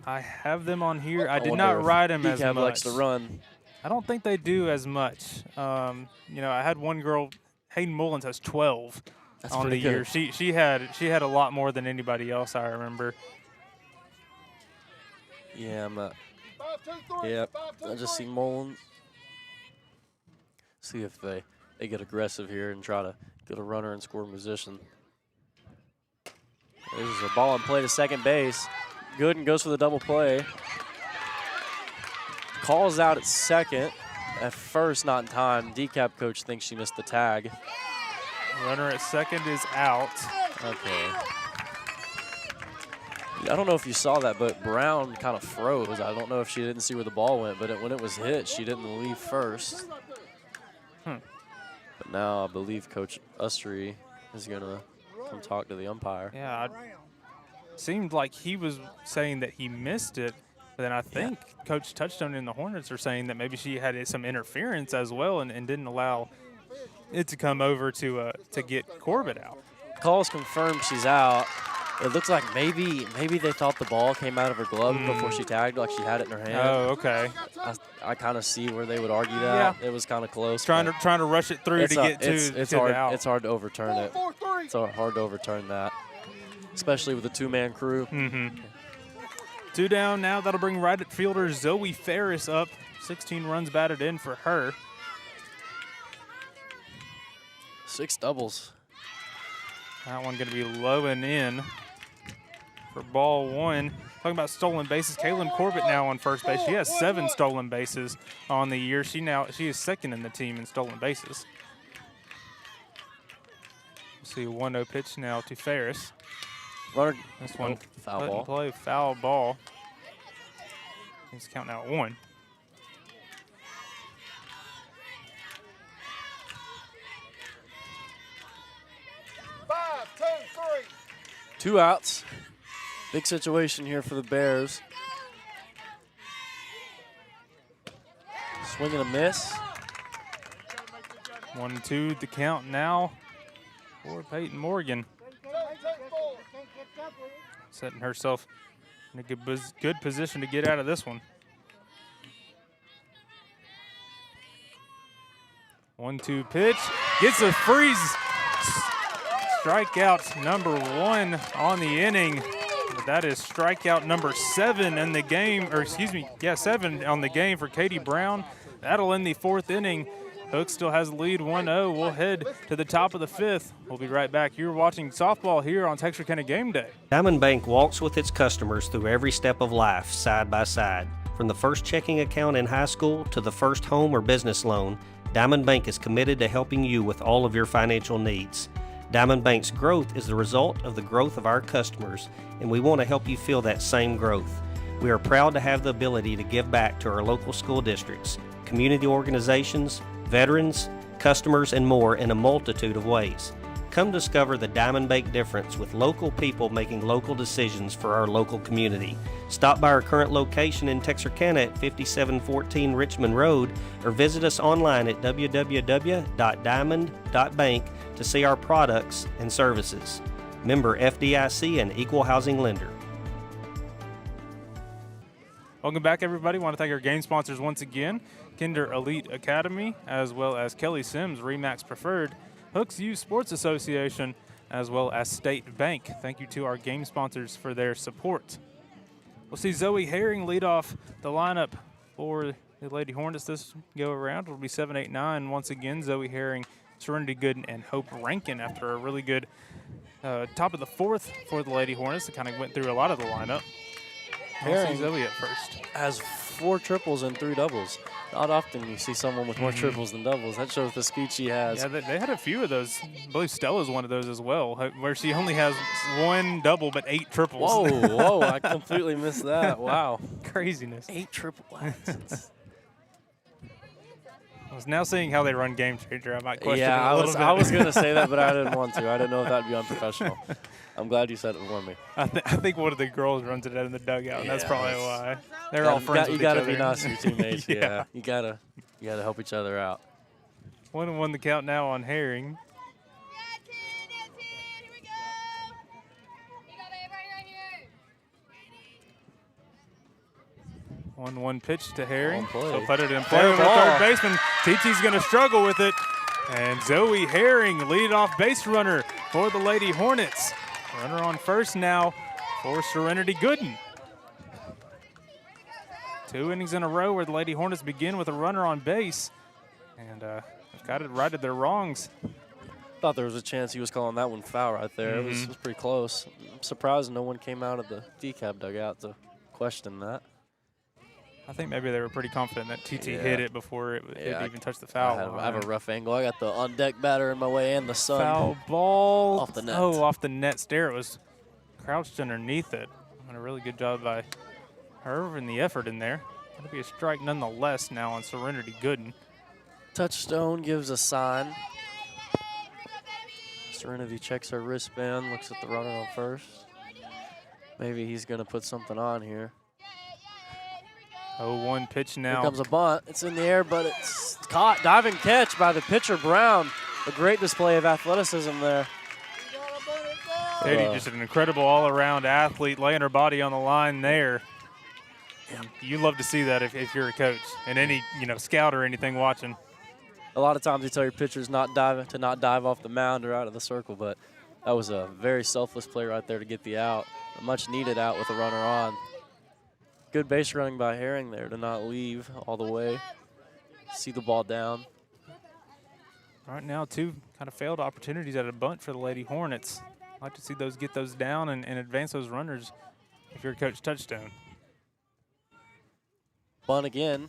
I have them on here. I did wonder not if ride them as DeKalb much. likes to run. I don't think they do as much. You know, I had one girl, Hayden Mullins has 12 That's on the pretty year. good. She had a lot more than anybody else, I remember. Yeah, I'm not. 5-2-3. Yep. 5-2-3. I just see Mullen. See if they get aggressive here and try to get a runner in score position. This is a ball in play to second base. Gooden goes for the double play. Calls out at second. At first, not in time. DeKalb coach thinks she missed the tag. Runner at second is out. Okay. I don't know if you saw that, but Brown kind of froze. I don't know if she didn't see where the ball went, but when it was hit, she didn't leave first. But now I believe Coach Ustry is going to come talk to the umpire. Yeah, seemed like he was saying that he missed it, but then I think Coach Touchstone and the Hornets are saying that maybe she had some interference as well and didn't allow it to come over to get Corbett out. Calls confirmed she's out. It looks like maybe they thought the ball came out of her glove before she tagged, like she had it in her hand. Oh, okay. I kind of see where they would argue that. Yeah. It was kind of close. Trying to rush it through to get to it's the hard. out. It's hard to overturn it. It's hard to overturn that, especially with a two-man crew. Two down now. That'll bring right fielder Zoe Ferris up. 16 runs batted in for her. 6 doubles. That one going to be low and in for ball one. Talking about stolen bases, Kaylin Corbett now on first base. She has 7 stolen bases on the year. She is second in the team in stolen bases. We'll see a 1-0 pitch now to Ferris. Runner. This one Foul ball. play, foul ball. He's counting out 1. Two outs. Big situation here for the Bears. Swing and a miss. 1-2 the count now for Peyton Morgan. Setting herself in a good position to get out of this one. 1-2 pitch. Gets a freeze. Strikeout number 1 on the inning. But that is strikeout number 7 in the game, or excuse me, 7 on the game for Katie Brown. That'll end the 4th inning. Hooks still has the lead 1-0. We'll head to the top of the 5th. We'll be right back. You're watching softball here on Texarkana Game Day. Diamond Bank walks with its customers through every step of life, side by side. From the first checking account in high school to the first home or business loan, Diamond Bank is committed to helping you with all of your financial needs. Diamond Bank's growth is the result of the growth of our customers, and we want to help you feel that same growth. We are proud to have the ability to give back to our local school districts, community organizations, veterans, customers, and more in a multitude of ways. Come discover the Diamond Bank difference with local people making local decisions for our local community. Stop by our current location in Texarkana at 5714 Richmond Road or visit us online at www.diamond.bank to see our products and services. Member FDIC and Equal Housing Lender. Welcome back, everybody. Want to thank our game sponsors once again, Kinder Elite Academy, as well as Kelly Sims, RE/MAX Preferred, Hooks Youth Sports Association, as well as State Bank. Thank you to our game sponsors for their support. We'll see Zoe Herring lead off the lineup for the Lady Hornets this go-around. It'll be 7, 8, 9. Once again, Zoe Herring, Serenity Gooden, and Hope Rankin after a really good top of the 4th for the Lady Hornets. They kind of went through a lot of the lineup. We'll see Zoe at first. Has 4 triples and 3 doubles. Not often you see someone with more triples than doubles. That shows the speed she has. Yeah, they had a few of those. I believe Stella's one of those as well, where she only has 1 double but 8 triples. Whoa, I completely missed that. Wow. Craziness. 8 triple X. I was now seeing how they run Game Changer. I might question it a little bit. I was going to say that, but I didn't want to. I didn't know if that would be unprofessional. I'm glad you said it for me. I think one of the girls runs it out in the dugout, and that's probably why. They're all friends with each other. You got to be nice to your teammates. Yeah. You gotta help each other out. 1-1 the count now on Herring. 1-1 pitch to Herring. Play. He'll put it in play Fair over the ball. third baseman. TT's going to struggle with it. And Zoe Herring, lead-off base runner for the Lady Hornets. Runner on first now for Serenity Gooden. 2 innings in a row where the Lady Hornets begin with a runner on base. And they've got it righted their wrongs. Thought there was a chance he was calling that one foul right there. It was pretty close. I'm surprised no one came out of the DeKalb dugout to question that. I think maybe they were pretty confident that TT hit it before it even touched the foul line. I have a rough angle. I got the on-deck batter in my way and the sun. Foul ball. Off the net. Oh, off the net. Stare. It was crouched underneath it. And a really good job by her and the effort in there. It'll be a strike nonetheless now on Serenity Gooden. Touchstone gives a sign. Serenity checks her wristband, looks at the runner on first. Maybe he's going to put something on here. 0-1 pitch now. Here comes a bunt. It's in the air, but it's caught. Diving catch by the pitcher, Brown. A great display of athleticism there. Katie, just an incredible all-around athlete, laying her body on the line there. And you love to see that if you're a coach and any scout or anything watching. A lot of times you tell your pitchers not dive off the mound or out of the circle, but that was a very selfless play right there to get the out. A much needed out with a runner on. Good base running by Herring there to not leave all the way. See the ball down. Right now, 2 kind of failed opportunities at a bunt for the Lady Hornets. I'd like to see those get those down and advance those runners if you're Coach Touchstone. Bunt again,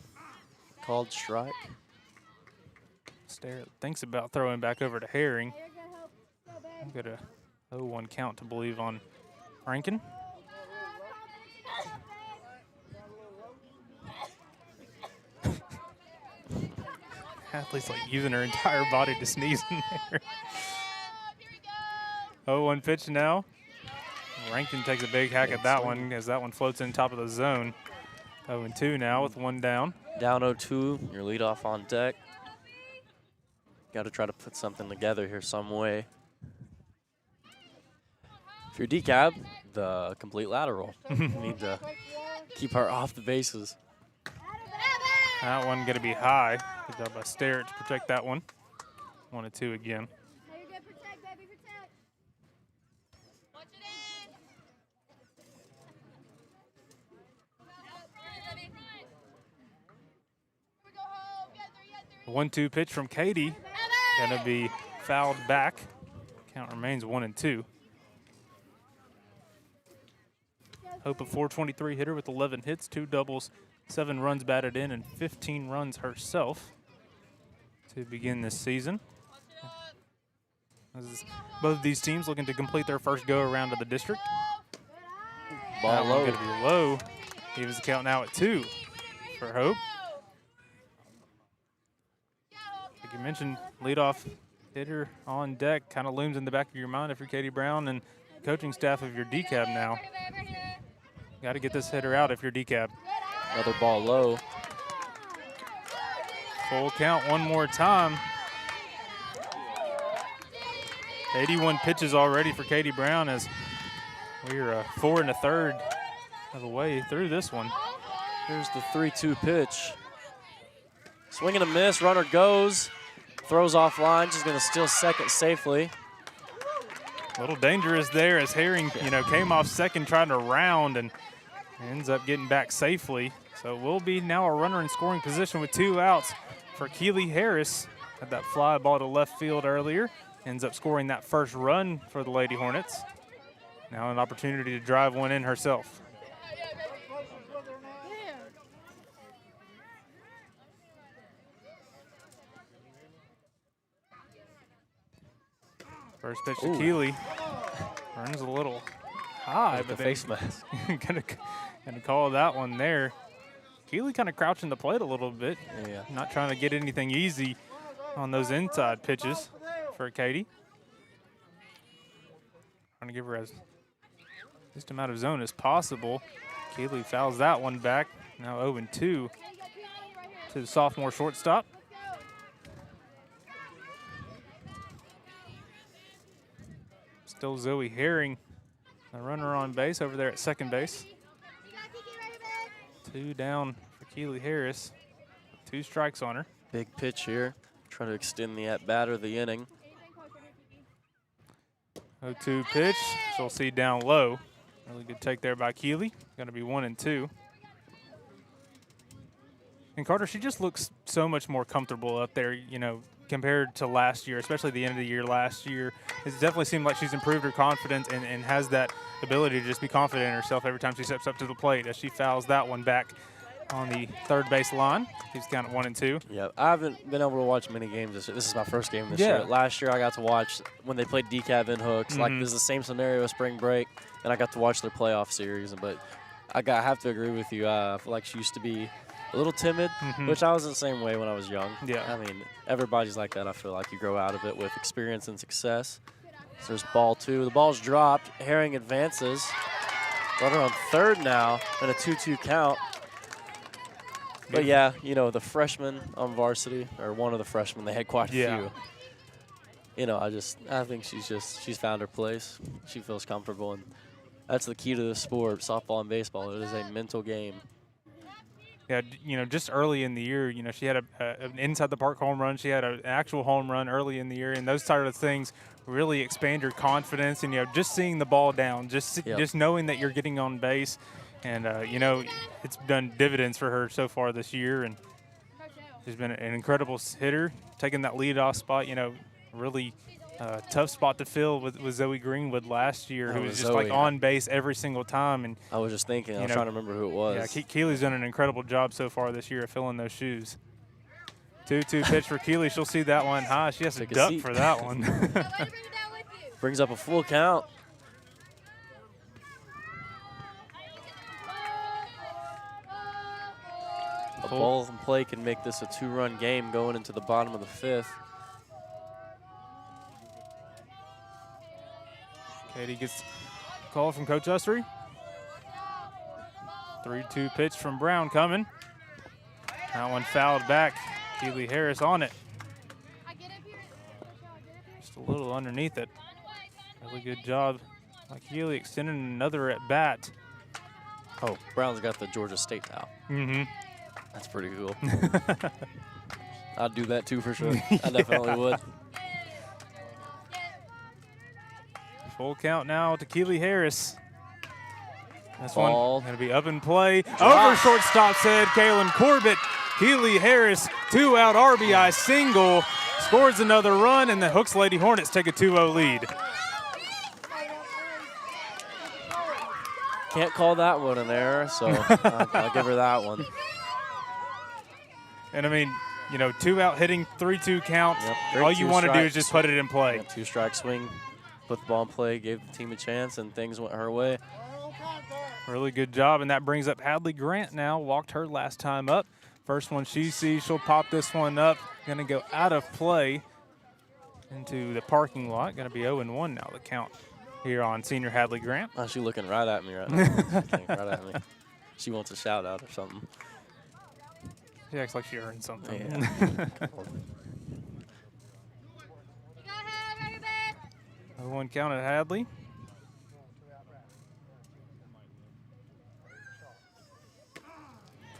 called strike. Stare thinks about throwing back over to Herring. I've got a 0-1 count to believe on Rankin. Athlete's like using her entire body to sneeze in there. 0-1 pitch now. Rankin takes a big hack at that one as that one floats in top of the zone. 0-2 now with 1 down. Down 0-2, your leadoff on deck. Got to try to put something together here some way. If you're DeKalb, the complete lateral. You need to keep her off the bases. That one going to be high. Good job by Starrett to protect that one. 1-2 again. The 1-2 pitch from Katie. Going to be fouled back. Count remains 1-2. Hope a .423 hitter with 11 hits, 2 doubles, 7 runs batted in, and 15 runs herself to begin this season. Both of these teams looking to complete their first go-around of the district. Ball low. Going to be low. Gives the count now at 2 for Hope. Like you mentioned, leadoff hitter on deck kind of looms in the back of your mind if you're Katie Brown and coaching staff of your DeKalb now. Got to get this hitter out if you're DeKalb. Another ball low. Full count one more time. 81 pitches already for Katie Brown as we're 4 1/3 of the way through this one. Here's the 3-2 pitch. Swing and a miss, runner goes, throws off line, just gonna steal second safely. A little dangerous there as Herring, came off second trying to round and ends up getting back safely. So we'll be now a runner in scoring position with 2 outs for Keely Harris. Had that fly ball to left field earlier. Ends up scoring that first run for the Lady Hornets. Now an opportunity to drive one in herself. First pitch to Keely. Runs a little high, but the face mask. gonna call that one there. Keely kind of crouching the plate a little bit. Yeah. Not trying to get anything easy on those inside pitches for Katie. Trying to give her as least amount of zone as possible. Keely fouls that one back. Now 0-2 to the sophomore shortstop. Still Zoe Herring, the runner on base over there at second base. 2 down for Keely Harris. 2 strikes on her. Big pitch here. Try to extend the at-bat or the inning. 0-2 pitch. She'll see down low. Really good take there by Keely. Going to be 1-2. And Carter, she just looks so much more comfortable up there, you know, compared to last year, especially the end of the year last year. It definitely seemed like she's improved her confidence and has that ability to just be confident in herself every time she steps up to the plate as she fouls that one back on the third base line. Keeps count at 1-2. Yeah, I haven't been able to watch many games this year. This is my first game this year. Last year I got to watch when they played DeKalb in Hooks. Like, this is the same scenario as spring break, and I got to watch their playoff series. But I have to agree with you. I feel like she used to be a little timid, which I was the same way when I was young. Yeah. I mean, everybody's like that. I feel like you grow out of it with experience and success. So there's ball 2. The ball's dropped. Herring advances. Runner on third now, and a 2-2 count. But yeah, you know, the freshman on varsity, or one of the freshmen, they had quite a few. You know, I think she's found her place. She feels comfortable, and that's the key to the sport, softball and baseball. It is a mental game. Yeah, you know, just early in the year, you know, she had an inside the park home run. She had an actual home run early in the year, and those sort of things really expand your confidence. And, you know, just seeing the ball down, just knowing that you're getting on base, and, you know, it's done dividends for her so far this year. And she's been an incredible hitter, taking that leadoff spot, you know, really tough spot to fill with Zoe Greenwood last year, who was just like on base every single time. And I was just thinking, I was trying to remember who it was. Yeah, Keely's done an incredible job so far this year of filling those shoes. 2-2 pitch for Keely. She'll see that one high. She has to duck for that one. Brings up a full count. A ball in play can make this a 2-run game going into the bottom of the 5th. Katie gets a call from Coach Ustry. 3-2 pitch from Brown coming. That one fouled back. Keely Harris on it. Just a little underneath it. Really good job by Keely extending another at bat. Oh, Brown's got the Georgia State towel. That's pretty cool. I'd do that too for sure. I definitely would. Full count now to Keely Harris. This Ball. one going to be up in play. Over shortstop's head, Kaylin Corbett. Keely Harris, 2-out RBI single. Scores another run, and the Hooks Lady Hornets take a 2-0 lead. Can't call that one an error, so I'll give her that one. And I mean, you know, 2-out hitting, 3-2 count. Yep. All you want to do is just put it in play. 2-strike swing, put the ball in play, gave the team a chance, and things went her way. Really good job, and that brings up Hadley Grant now. Walked her last time up. First one she sees, she'll pop this one up. Going to go out of play into the parking lot. Going to be 0-1 now, the count here on senior Hadley Grant. Oh, she's looking right at me right now. Looking right at me. She wants a shout out or something. She acts like she earned something. Yeah. 0-1 count at Hadley.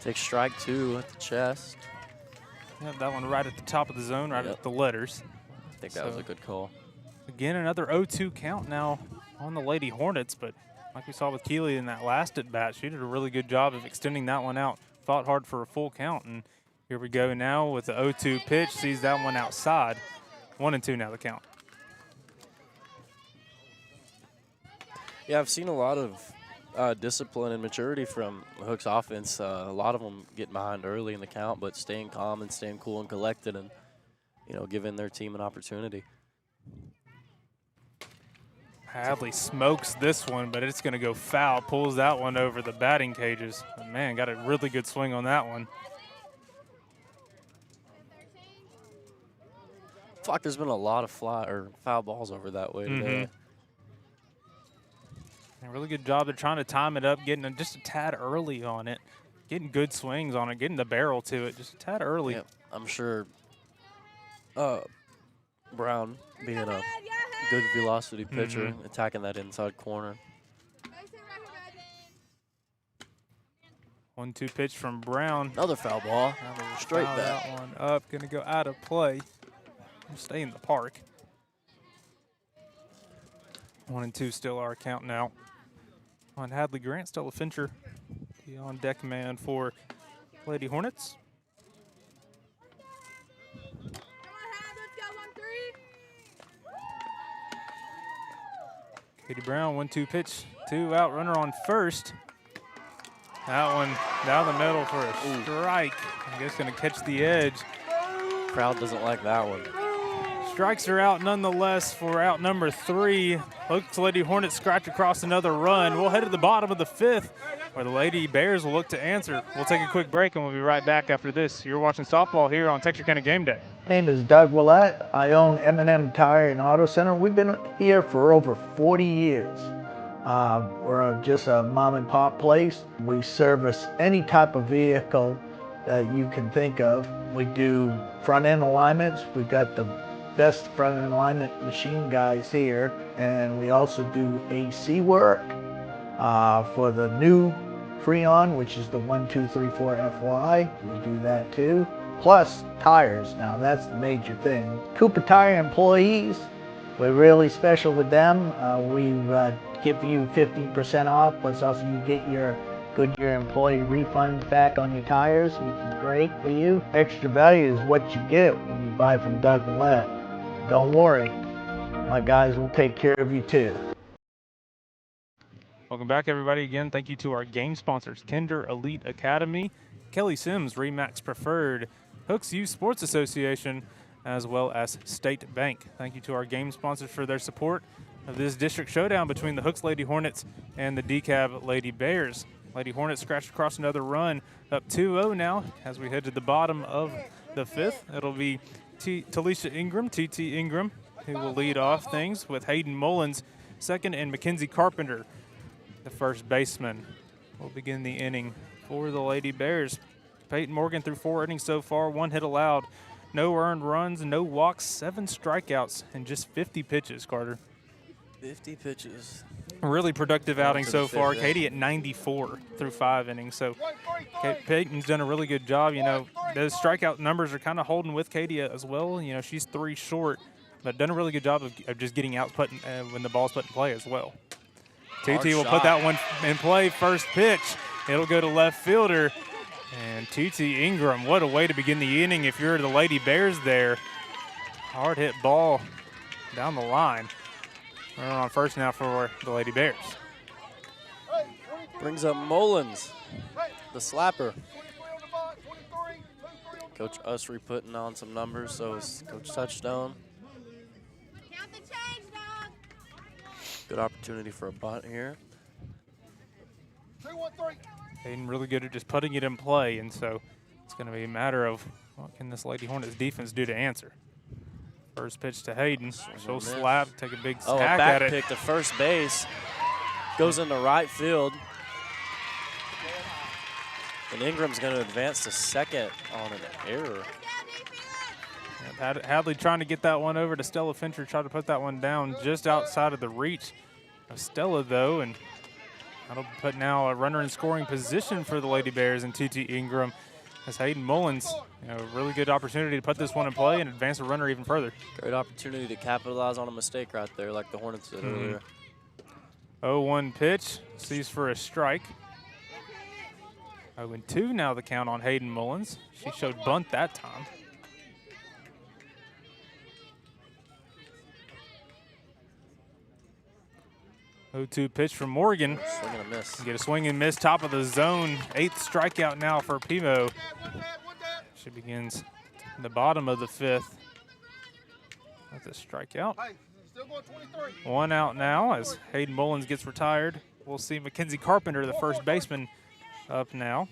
Take strike 2 at the chest. Yep, that one right at the top of the zone, right at the letters. I think that was a good call. Again, another 0-2 count now on the Lady Hornets, but like we saw with Keely in that last at bat, she did a really good job of extending that one out. Fought hard for a full count, and here we go now with the 0-2 pitch. Sees that one outside. 1-2 now the count. Yeah, I've seen a lot of discipline and maturity from the Hooks offense. A lot of them getting behind early in the count, but staying calm and staying cool and collected, and giving their team an opportunity. Hadley smokes this one, but it's going to go foul. Pulls that one over the batting cages. But man, got a really good swing on that one. Fuck, there's been a lot of foul balls over that way today. A really good job. They're trying to time it up, getting just a tad early on it, getting good swings on it, getting the barrel to it just a tad early. Yeah, I'm sure Brown being a good velocity pitcher, attacking that inside corner. 1-2 pitch from Brown. Another foul ball. Straight Foul back. that one up. Going to go out of play. Stay in the park. 1-2 still our count now. On Hadley Grant, Stella Fincher, the on deck man for Lady Hornets. Katie Brown, 1-2 pitch, 2 out, runner on first. That one down the middle for a strike. I guess going to catch the edge. Crowd doesn't like that one. Strikes are out nonetheless for out number 3. Hooks Lady Hornets scratch across another run. We'll head to the bottom of the 5th where the Lady Bears will look to answer. We'll take a quick break and we'll be right back after this. You're watching softball here on Texarkana Game Day. My name is Doug Willett. I own M&M Tire and Auto Center. We've been here for over 40 years. We're just a mom and pop place. We service any type of vehicle that you can think of. We do front end alignments. We've got the best front end alignment machine guys here. And we also do AC work for the new Freon, which is the 1234 FY. We do that too. Plus tires. Now that's the major thing. Cooper Tire employees, we're really special with them. We give you 50% off, plus also you get your Goodyear employee refunds back on your tires, which is great for you. Extra value is what you get when you buy from Doug Willett. Don't worry, my guys will take care of you too. Welcome back, everybody. Again, thank you to our game sponsors, Kinder Elite Academy, Kelly Sims, Remax Preferred, Hooks Youth Sports Association, as well as State Bank. Thank you to our game sponsors for their support of this district showdown between the Hooks Lady Hornets and the DeKalb Lady Bears. Lady Hornets scratched across another run, up 2-0 now as we head to the bottom of the 5th. It'll be Talisha Ingram, TT Ingram, who will lead off things with Hayden Mullins second and Mackenzie Carpenter, the first baseman, will begin the inning for the Lady Bears. Peyton Morgan through 4 innings so far, 1 hit allowed, no earned runs, no walks, 7 strikeouts, and just 50 pitches, Carter. 50 pitches. Really productive outing so far. yeah. Katie at 94 through 5 innings. So Peyton's done a really good job. You know, those strikeout numbers are kind of holding with Katie as well. You know, she's 3 short, but done a really good job of just getting out put when the ball's put in play as well. TT will put that one in play. First pitch. It'll go to left fielder. And TT Ingram, what a way to begin the inning if you're the Lady Bears there. Hard hit ball down the line. Running on first now for the Lady Bears. Brings up Mullins, the slapper. Coach Usry putting on some numbers, so is Coach Touchstone. Good opportunity for a bunt here. 2-1-3. Hayden really good at just putting it in play, and so it's going to be a matter of what can this Lady Hornets defense do to answer. First pitch to Hayden. She'll slap, take a big a hack back at it. pick to first base. Goes into right field. And Ingram's going to advance to second on an error. Hadley trying to get that one over to Stella Fincher, tried to put that one down just outside of the reach of Stella, though, and that'll put now a runner in scoring position for the Lady Bears and TT Ingram. As Hayden Mullins, you know, really good opportunity to put this one in play and advance the runner even further. Great opportunity to capitalize on a mistake right there, like the Hornets did earlier. 0-1 pitch, sees for a strike. 0-2 now the count on Hayden Mullins. She showed bunt that time. Oh-2 pitch from Morgan. Swing and a miss. Get a swing and miss, top of the zone. 8th strikeout now for Pimo. She begins in the bottom of the 5th. That's a strikeout. Still going 23. 1 out now as Hayden Mullins gets retired. We'll see Mackenzie Carpenter, the first baseman, up now.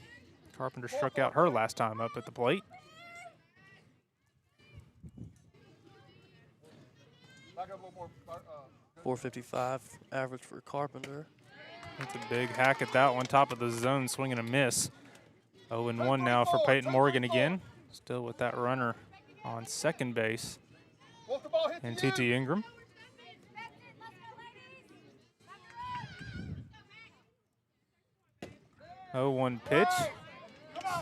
Carpenter struck out her last time up at the plate. Back up a little more. 455 average for Carpenter. That's a big hack at that one, top of the zone, swing and a miss. 0-1 now for Peyton Morgan again. Still with that runner on second base. And TT Ingram. 0-1 pitch.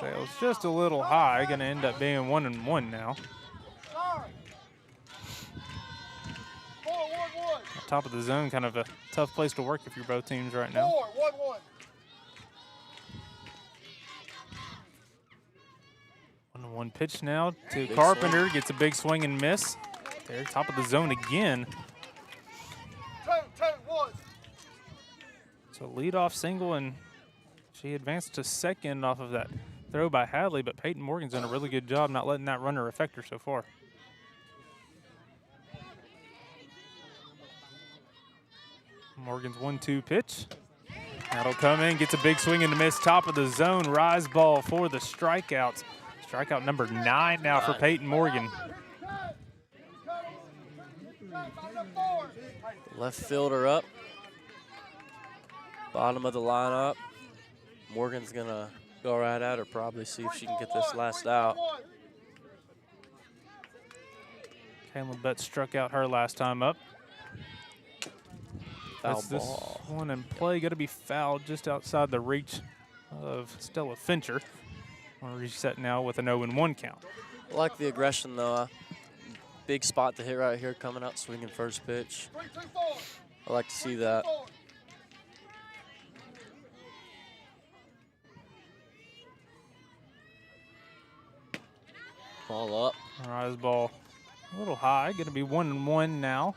Sails just a little high. Going to end up being 1-1 now. Top of the zone, kind of a tough place to work if you're both teams right now. 1-1 pitch now to Carpenter. Gets a big swing and miss. There, top of the zone again. 2-2-1. So leadoff single, and she advanced to second off of that throw by Hadley, but Peyton Morgan's done a really good job not letting that runner affect her so far. Morgan's 1-2 pitch. That'll come in, gets a big swing and a miss. Top of the zone, rise ball for the strikeouts. Strikeout number 9 now for Peyton Morgan. Left fielder up. Bottom of the lineup. Morgan's gonna go right at her, probably see if she can get this last out. Kayla Betts struck out her last time up. Foul This ball. one in play, got to be fouled just outside the reach of Stella Fincher. We'll reset now with an 0-1 count. I like the aggression though. Big spot to hit right here, coming out swinging first pitch. I like to see that. Ball up. Rise ball a little high, going to be 1-1 now.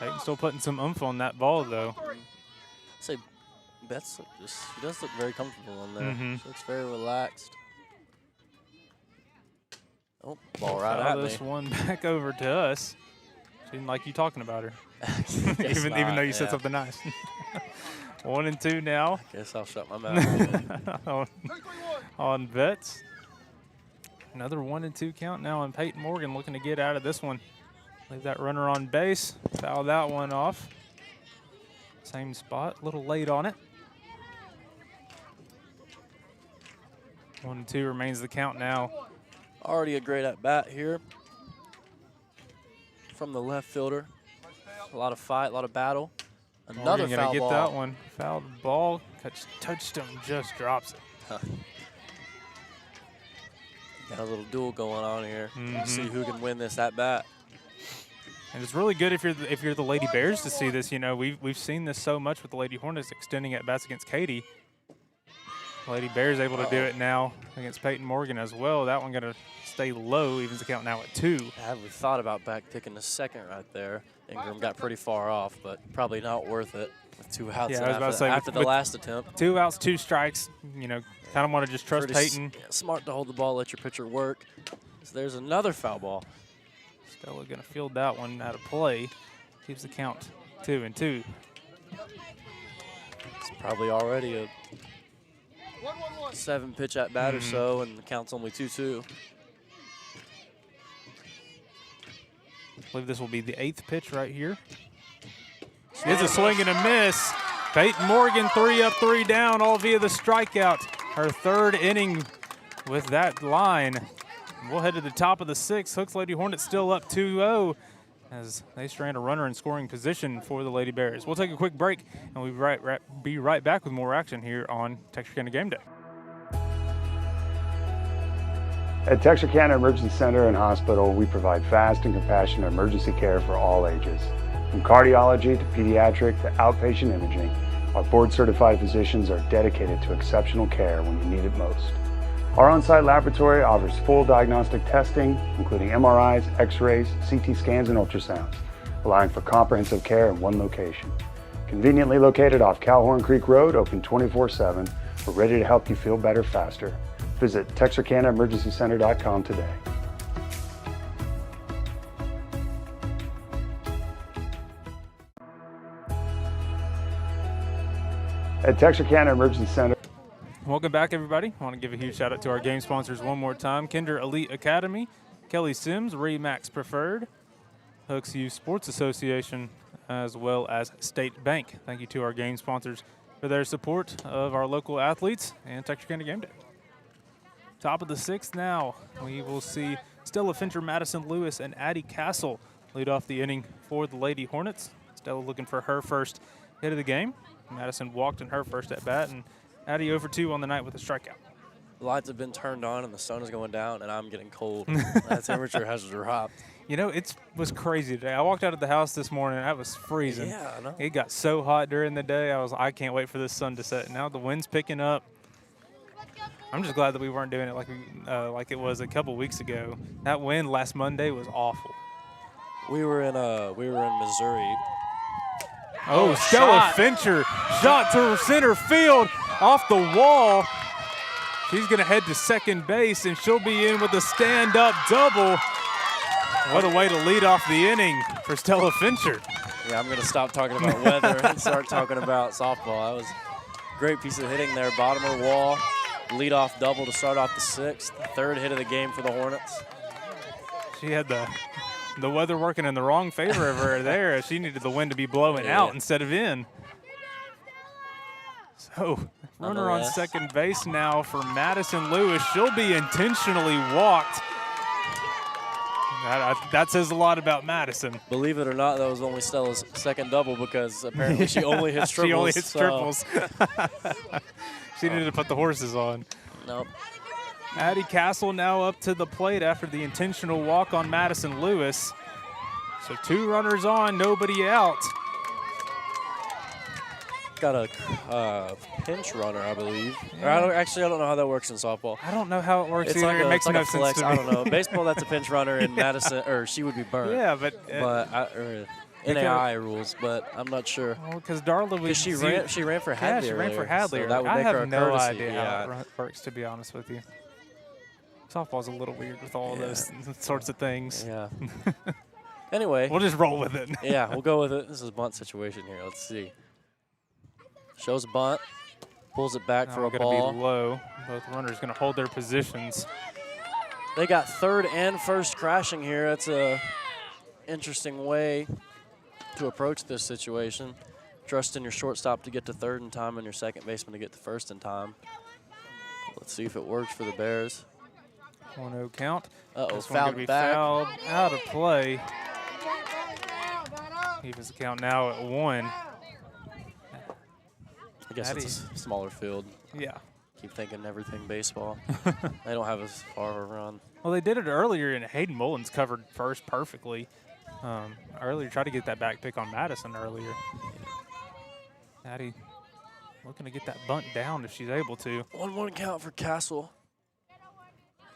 Peyton still putting some oomph on that ball though. I'd say Beth's she does look very comfortable in there. Mhm. She looks very relaxed. Oh, ball right Foul at this me. one back over to us. She didn't like you talking about her. Guess even not, though you said yeah. something nice. 1-2 now. Guess I'll shut my mouth. on Betts. Another 1-2 count now on Peyton Morgan, looking to get out of this one. Leave that runner on base, foul that one off. Same spot, a little late on it. 1-2 remains the count now. Already a great at bat here from the left fielder. A lot of fight, a lot of battle. Another Morgan foul gonna get ball. that one. Fouled ball, touchstone, just drops it. Got a little duel going on here. Mhm. See who can win this at bat. And it's really good if you're the Lady Bears to see this. You know, we've seen this so much with the Lady Hornets extending at bats against Katy. Lady Bears able to do it now against Peyton Morgan as well. That one gonna stay low, evens the count now at 2. I haven't thought about back picking the second right there. Ingram got pretty far off, but probably not worth it with 2 outs Yeah, I was about to say, after the with last attempt. 2 outs, 2 strikes. You know, kind of want to just trust Pretty Peyton. smart to hold the ball, let your pitcher work. So there's another foul ball. Stella gonna field that one out of play. Keeps the count 2-2. It's probably already a 7 pitch at bat or so, and the count's only 2-2. I believe this will be the 8th pitch right here. It's a swing and a miss. Peyton Morgan 3 up, 3 down, all via the strikeout. Her 3rd inning with that line. We'll head to the top of the 6th. Hooks Lady Hornets still up 2-0 as they strand a runner in scoring position for the Lady Bears. We'll take a quick break, and we'll be right back with more action here on Texarkana Game Day. At Texarkana Emergency Center and Hospital, we provide fast and compassionate emergency care for all ages. From cardiology to pediatric to outpatient imaging, our board-certified physicians are dedicated to exceptional care when you need it most. Our on-site laboratory offers full diagnostic testing, including MRIs, X-rays, CT scans, and ultrasounds, allowing for comprehensive care in one location. Conveniently located off Calhoun Creek Road, open 24/7, we're ready to help you feel better faster. Visit TexarkanaEmergencyCenter.com today. At Texarkana Emergency Center. Welcome back, everybody. I want to give a huge shout out to our game sponsors one more time. Kinder Elite Academy, Kelly Sims, Remax Preferred, Hooks Youth Sports Association, as well as State Bank. Thank you to our game sponsors for their support of our local athletes and Texarkana Game Day. Top of the 6th now, we will see Stella Fincher, Madison Lewis, and Addie Castle lead off the inning for the Lady Hornets. Stella looking for her first hit of the game. Madison walked in her first at bat, and Addie 0 for 2 on the night with a strikeout. The lights have been turned on and the sun is going down, and I'm getting cold. That temperature has dropped. You know, it was crazy today. I walked out of the house this morning, I was freezing. Yeah, I know. It got so hot during the day, I can't wait for this sun to set. Now the wind's picking up. I'm just glad that we weren't doing it like it was a couple weeks ago. That wind last Monday was awful. We were in Missouri. Oh, Stella Fincher shot to center field off the wall. She's going to head to second base, and she'll be in with a stand-up double. What a way to lead off the inning for Stella Fincher. Yeah, I'm going to stop talking about weather and start talking about softball. That was a great piece of hitting there. Bottom of the wall, lead-off double to start off the 6th. Third hit of the game for the Hornets. She had the weather working in the wrong favor of her there. She needed the wind to be blowing out instead of in. So, runner on second base now for Madison Lewis. She'll be intentionally walked. That says a lot about Madison. Believe it or not, that was only Stella's second double because apparently she only hits triples. She only hits triples. She needed to put the horses on. Nope. Addie Castle now up to the plate after the intentional walk on Madison Lewis. So 2 runners on, nobody out. Got a pinch runner, I believe. Yeah. Or I don't know how that works in softball. I don't know how it works either. Like it makes no sense to me. I don't know. Baseball, that's a pinch runner in Madison, or she would be burned. Yeah, but NAI rules, but I'm not sure. Well, because Darla was she ran for Hadley. Yeah, she ran for Hadley. So that would I make have her a no courtesy. idea how it works, to be honest with you. Softball's a little weird with all those sorts of things. Yeah. Anyway, we'll just roll with it. Yeah, we'll go with it. This is a bunt situation here. Let's see. Shows a bunt, pulls it back for a ball. Going to be low. Both runners going to hold their positions. They got third and first crashing here. That's a interesting way to approach this situation. Trust in your shortstop to get to third in time and your second baseman to get to first in time. Let's see if it works for the Bears. 1-0 count. Uh-oh, this fouled back. Fouled out of play. Evens the count now at 1. I guess it's a smaller field. Yeah. Keep thinking everything baseball. They don't have as far of a run. Well, they did it earlier, and Hayden Mullins covered first perfectly. Earlier, tried to get that back pick on Madison earlier. Addie looking to get that bunt down if she's able to. 1-1 count for Castle.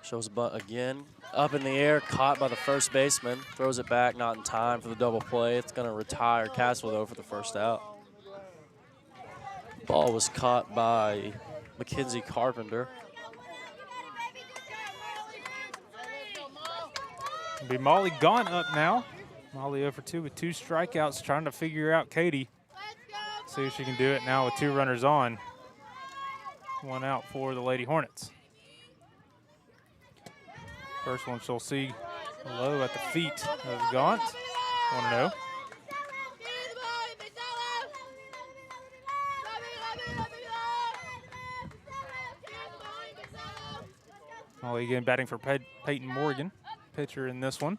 Shows a bunt again. Up in the air, caught by the first baseman. Throws it back, not in time for the double play. It's going to retire Castle, though, for the first out. Ball was caught by Mackenzie Carpenter. It'll be Molly Gaunt up now. Molly 0 for 2 with 2 strikeouts, trying to figure out Katie. See if she can do it now with 2 runners on. 1 out for the Lady Hornets. First one she'll see low at the feet of Gaunt. 1-0. Molly again batting for Peyton Morgan, pitcher in this one.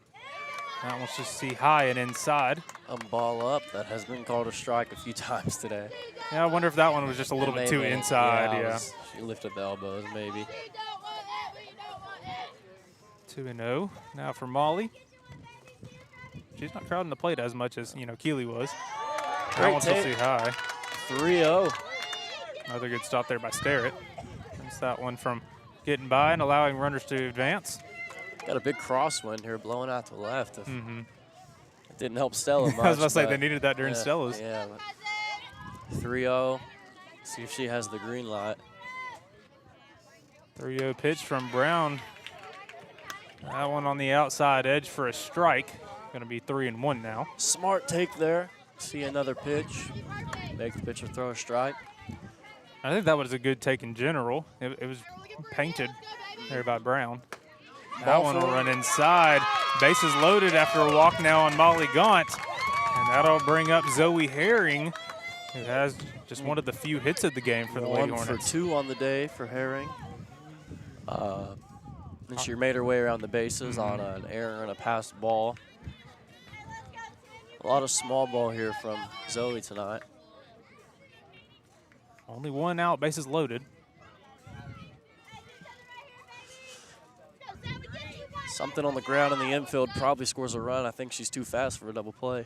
That one's just see high and inside. A ball up that has been called a strike a few times today. Yeah, I wonder if that one was just a little bit too inside. Yeah, she lifted the elbows, maybe. 2-0 now for Molly. She's not crowding the plate as much as Keeley was. That one's still see high. 3-0. Another good stop there by Starrett. That's that one from getting by and allowing runners to advance. Got a big crosswind here blowing out to the left. It didn't help Stella much. I was about to say they needed that during Stella's. Yeah. 3-0. See if she has the green light. 3-0 pitch from Brown. That one on the outside edge for a strike. Going to be 3-1 now. Smart take there. See another pitch. Make the pitcher throw a strike. I think that was a good take in general. It was painted there by Brown. That one will run inside. Bases loaded after a walk now on Molly Gaunt. And that'll bring up Zoe Herring, who has just one of the few hits of the game for the Lady Hornets. 1 for 2 on the day for Herring. And she made her way around the bases on an error and a passed ball. A lot of small ball here from Zoe tonight. Only one out, bases loaded. Something on the ground in the infield probably scores a run. I think she's too fast for a double play.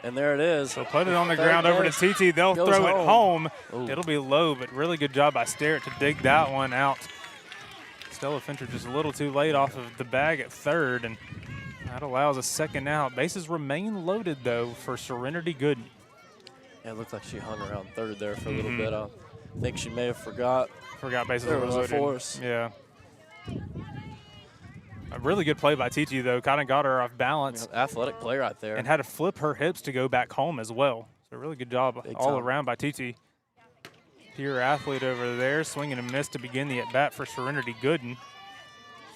And there it is. So put it on the ground over to TT. They'll throw it home. Ooh. It'll be low, but really good job by Sterrett to dig that one out. Stella Fincher just a little too late off of the bag at third, and that allows a second out. Bases remain loaded, though, for Serenity Gooden. Yeah, it looked like she hung around third there for a little bit. I think she may have forgot bases there were was loaded. a force. Yeah. A really good play by TT, though. Kind of got her off balance. Athletic play right there. And had to flip her hips to go back home as well. So really good job all around by TT. Pure athlete over there, swinging and miss to begin the at-bat for Serenity Gooden.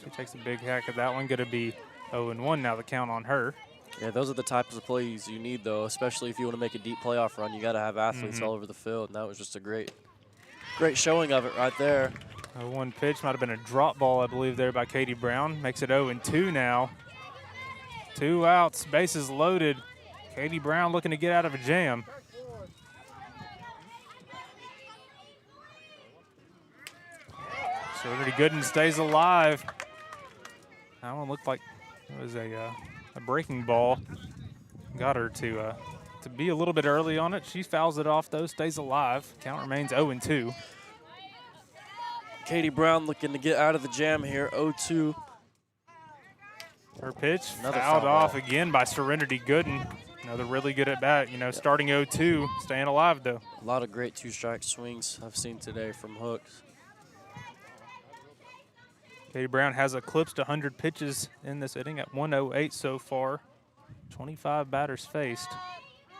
She takes a big hack at that one. Going to be 0-1 now, the count on her. Yeah, those are the types of plays you need, though, especially if you want to make a deep playoff run. You got to have athletes all over the field, and that was just a great showing of it right there. 0-1 pitch, might have been a drop ball, I believe, there by Katie Brown. Makes it 0-2 now. 2 outs, bases loaded. Katie Brown looking to get out of a jam. Serenity Gooden stays alive. That one looked like it was a breaking ball. Got her to be a little bit early on it. She fouls it off, though, stays alive. Count remains 0-2. Katie Brown looking to get out of the jam here, 0-2. Her pitch Another fouled foul off ball. again by Serenity Gooden. Another really good at bat, starting 0-2, staying alive though. A lot of great two-strike swings I've seen today from hooks. Katie Brown has eclipsed 100 pitches in this inning at 108 so far. 25 batters faced.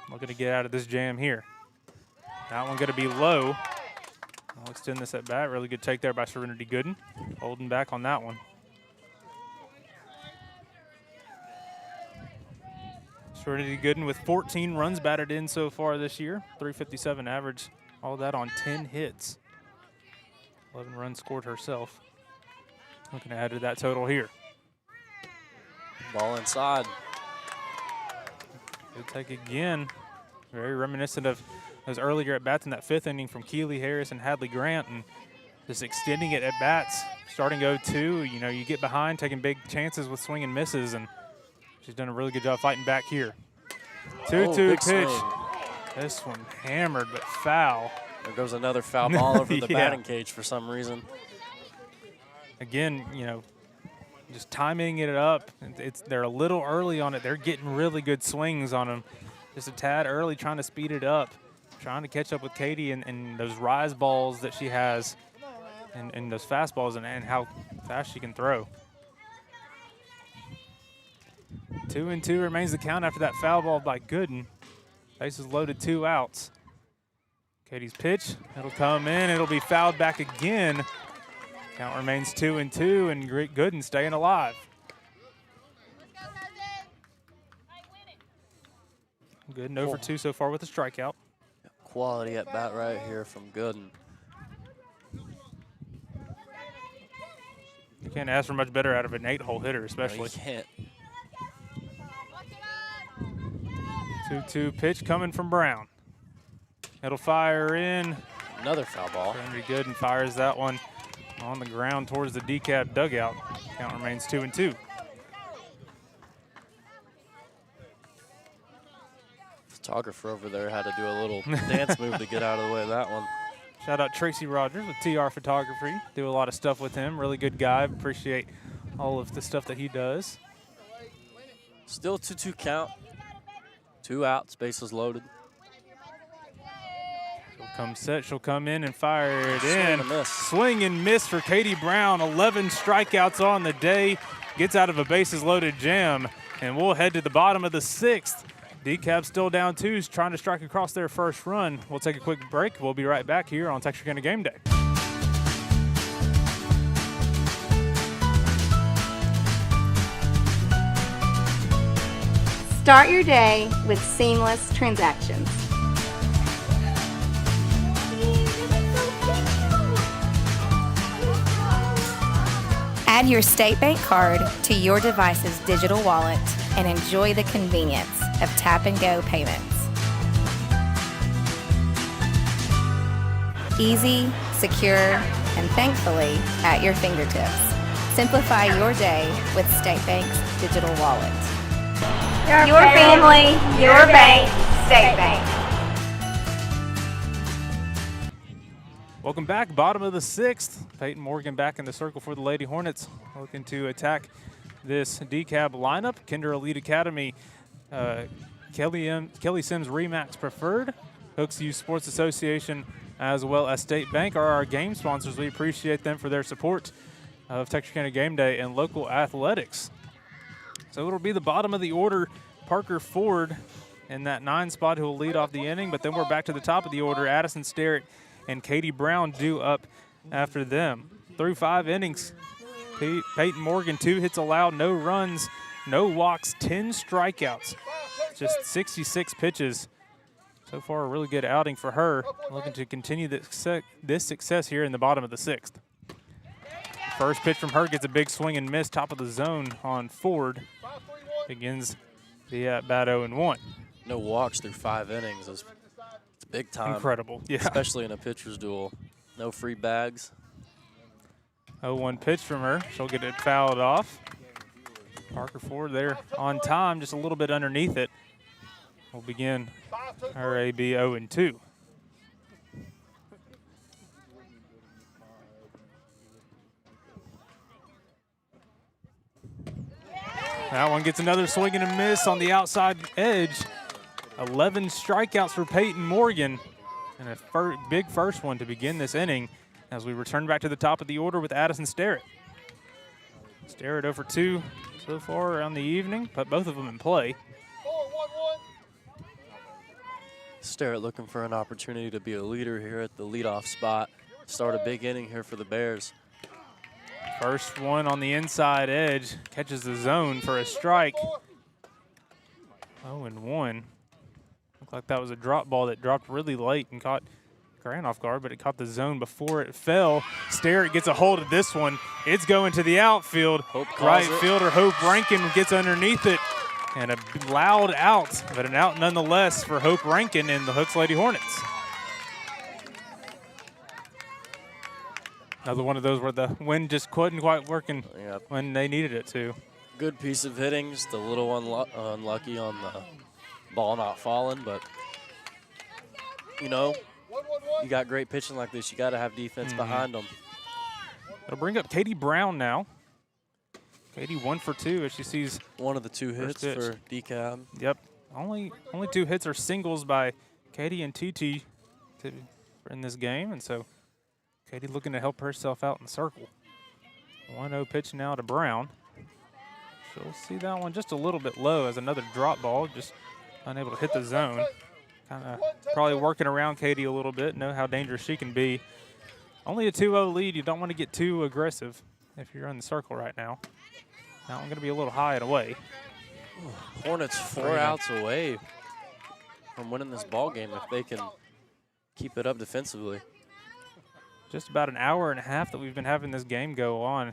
Looking to get out of this jam here. That one going to be low. I'll extend this at bat. Really good take there by Serenity Gooden. Holding back on that one. Serenity Gooden with 14 runs batted in so far this year. 357 average. All that on 10 hits. 11 runs scored herself. Looking to add to that total here. Ball inside. Good take again. Very reminiscent of those earlier at-bats in that 5th inning from Keeley Harris and Hadley Grant, and just extending it at bats, starting 0-2. You get behind, taking big chances with swing and misses, and she's done a really good job fighting back here. 2-2 pitch. Swing. This one hammered but foul. There goes another foul ball over the batting cage for some reason. Again, just timing it up. They're a little early on it. They're getting really good swings on them. Just a tad early, trying to speed it up. Trying to catch up with Katie and those rise balls that she has and those fastballs and how fast she can throw. 2-2 remains the count after that foul ball by Gooden. Bases loaded, 2 outs. Katie's pitch, it'll come in, it'll be fouled back again. Count remains 2-2 and Gooden staying alive. Gooden over 2 so far with a strikeout. Quality at bat right here from Gooden. You can't ask for much better out of an 8-hole hitter, especially. No, you can't. 2-2 pitch coming from Brown. It'll fire in. Another foul ball. Pretty good, and fires that one on the ground towards the DeKalb dugout. Count remains 2-2. Photographer over there had to do a little dance move to get out of the way of that one. Shout out Tracy Rogers with TR Photography. Do a lot of stuff with him. Really good guy. Appreciate all of the stuff that he does. Still 2-2 count. 2 outs, bases loaded. She'll come set. She'll come in and fire it Swing in. and miss. Swing and miss for Katie Brown. 11 strikeouts on the day. Gets out of a bases loaded jam. And we'll head to the bottom of the 6th. DeKalb still down 2, trying to strike across their first run. We'll take a quick break. We'll be right back here on Texarkana Game Day. Start your day with seamless transactions. Add your State Bank card to your device's digital wallet and enjoy the convenience of tap-and-go payments. Easy, secure, and thankfully at your fingertips. Simplify your day with State Bank's digital wallet. Your family, your bank, State Bank. Welcome back, bottom of the 6th. Peyton Morgan back in the circle for the Lady Hornets, looking to attack this DeKalb lineup. Kinder Elite Academy, Kelly Sims Remax Preferred, Hooks Youth Sports Association, as well as State Bank are our game sponsors. We appreciate them for their support of Texarkana Game Day and local athletics. So it'll be the bottom of the order, Parker Ford in that 9 spot who will lead off the inning, but then we're back to the top of the order. Addison Sterrett and Katie Brown due up after them. Through 5 innings, Peyton Morgan, 2 hits allowed, no runs, no walks, 10 strikeouts, just 66 pitches. So far, a really good outing for her. Looking to continue this success here in the bottom of the 6th. First pitch from her gets a big swing and miss, top of the zone on Ford. Begins the at-bat 0-1. No walks through 5 innings. It's big time. Incredible, yeah. Especially in a pitcher's duel. No free bags. 0-1 pitch from her. She'll get it fouled off. Parker Ford there on time, just a little bit underneath it. We'll begin her AB 0-2. That one gets another swing and a miss on the outside edge. 11 strikeouts for Peyton Morgan, and a big first one to begin this inning as we return back to the top of the order with Addison Sterrett. Sterrett 0-2 so far on the evening, but both of them in play. Sterrett looking for an opportunity to be a leader here at the leadoff spot. Start a big inning here for the Bears. First one on the inside edge, catches the zone for a strike. 0-1. Looked like that was a drop ball that dropped really late and caught Grant off guard, but it caught the zone before it fell. Sterrett gets a hold of this one. It's going to the outfield. Right fielder Hope Rankin gets underneath it. And a loud out, but an out nonetheless for Hope Rankin and the Hooks Lady Hornets. Another one of those where the wind just couldn't quite working when they needed it to. Good piece of hitting, just a little unlucky on the ball not falling, but you know, you got great pitching like this, you got to have defense behind them. It'll bring up Katie Brown now. Katie 1 for 2 as she sees one of the 2 hits for DeKalb. Yep, only 2 hits are singles by Katie and TT in this game, and so Katie looking to help herself out in the circle. 1-0 pitch now to Brown. She'll see that one just a little bit low as another drop ball, just unable to hit the zone. Kind of probably working around Katie a little bit, know how dangerous she can be. Only a 2-0 lead. You don't want to get too aggressive if you're in the circle right now. That one going to be a little high and away. Hornets 4 outs away from winning this ball game if they can keep it up defensively. Just about an hour and a half that we've been having this game go on.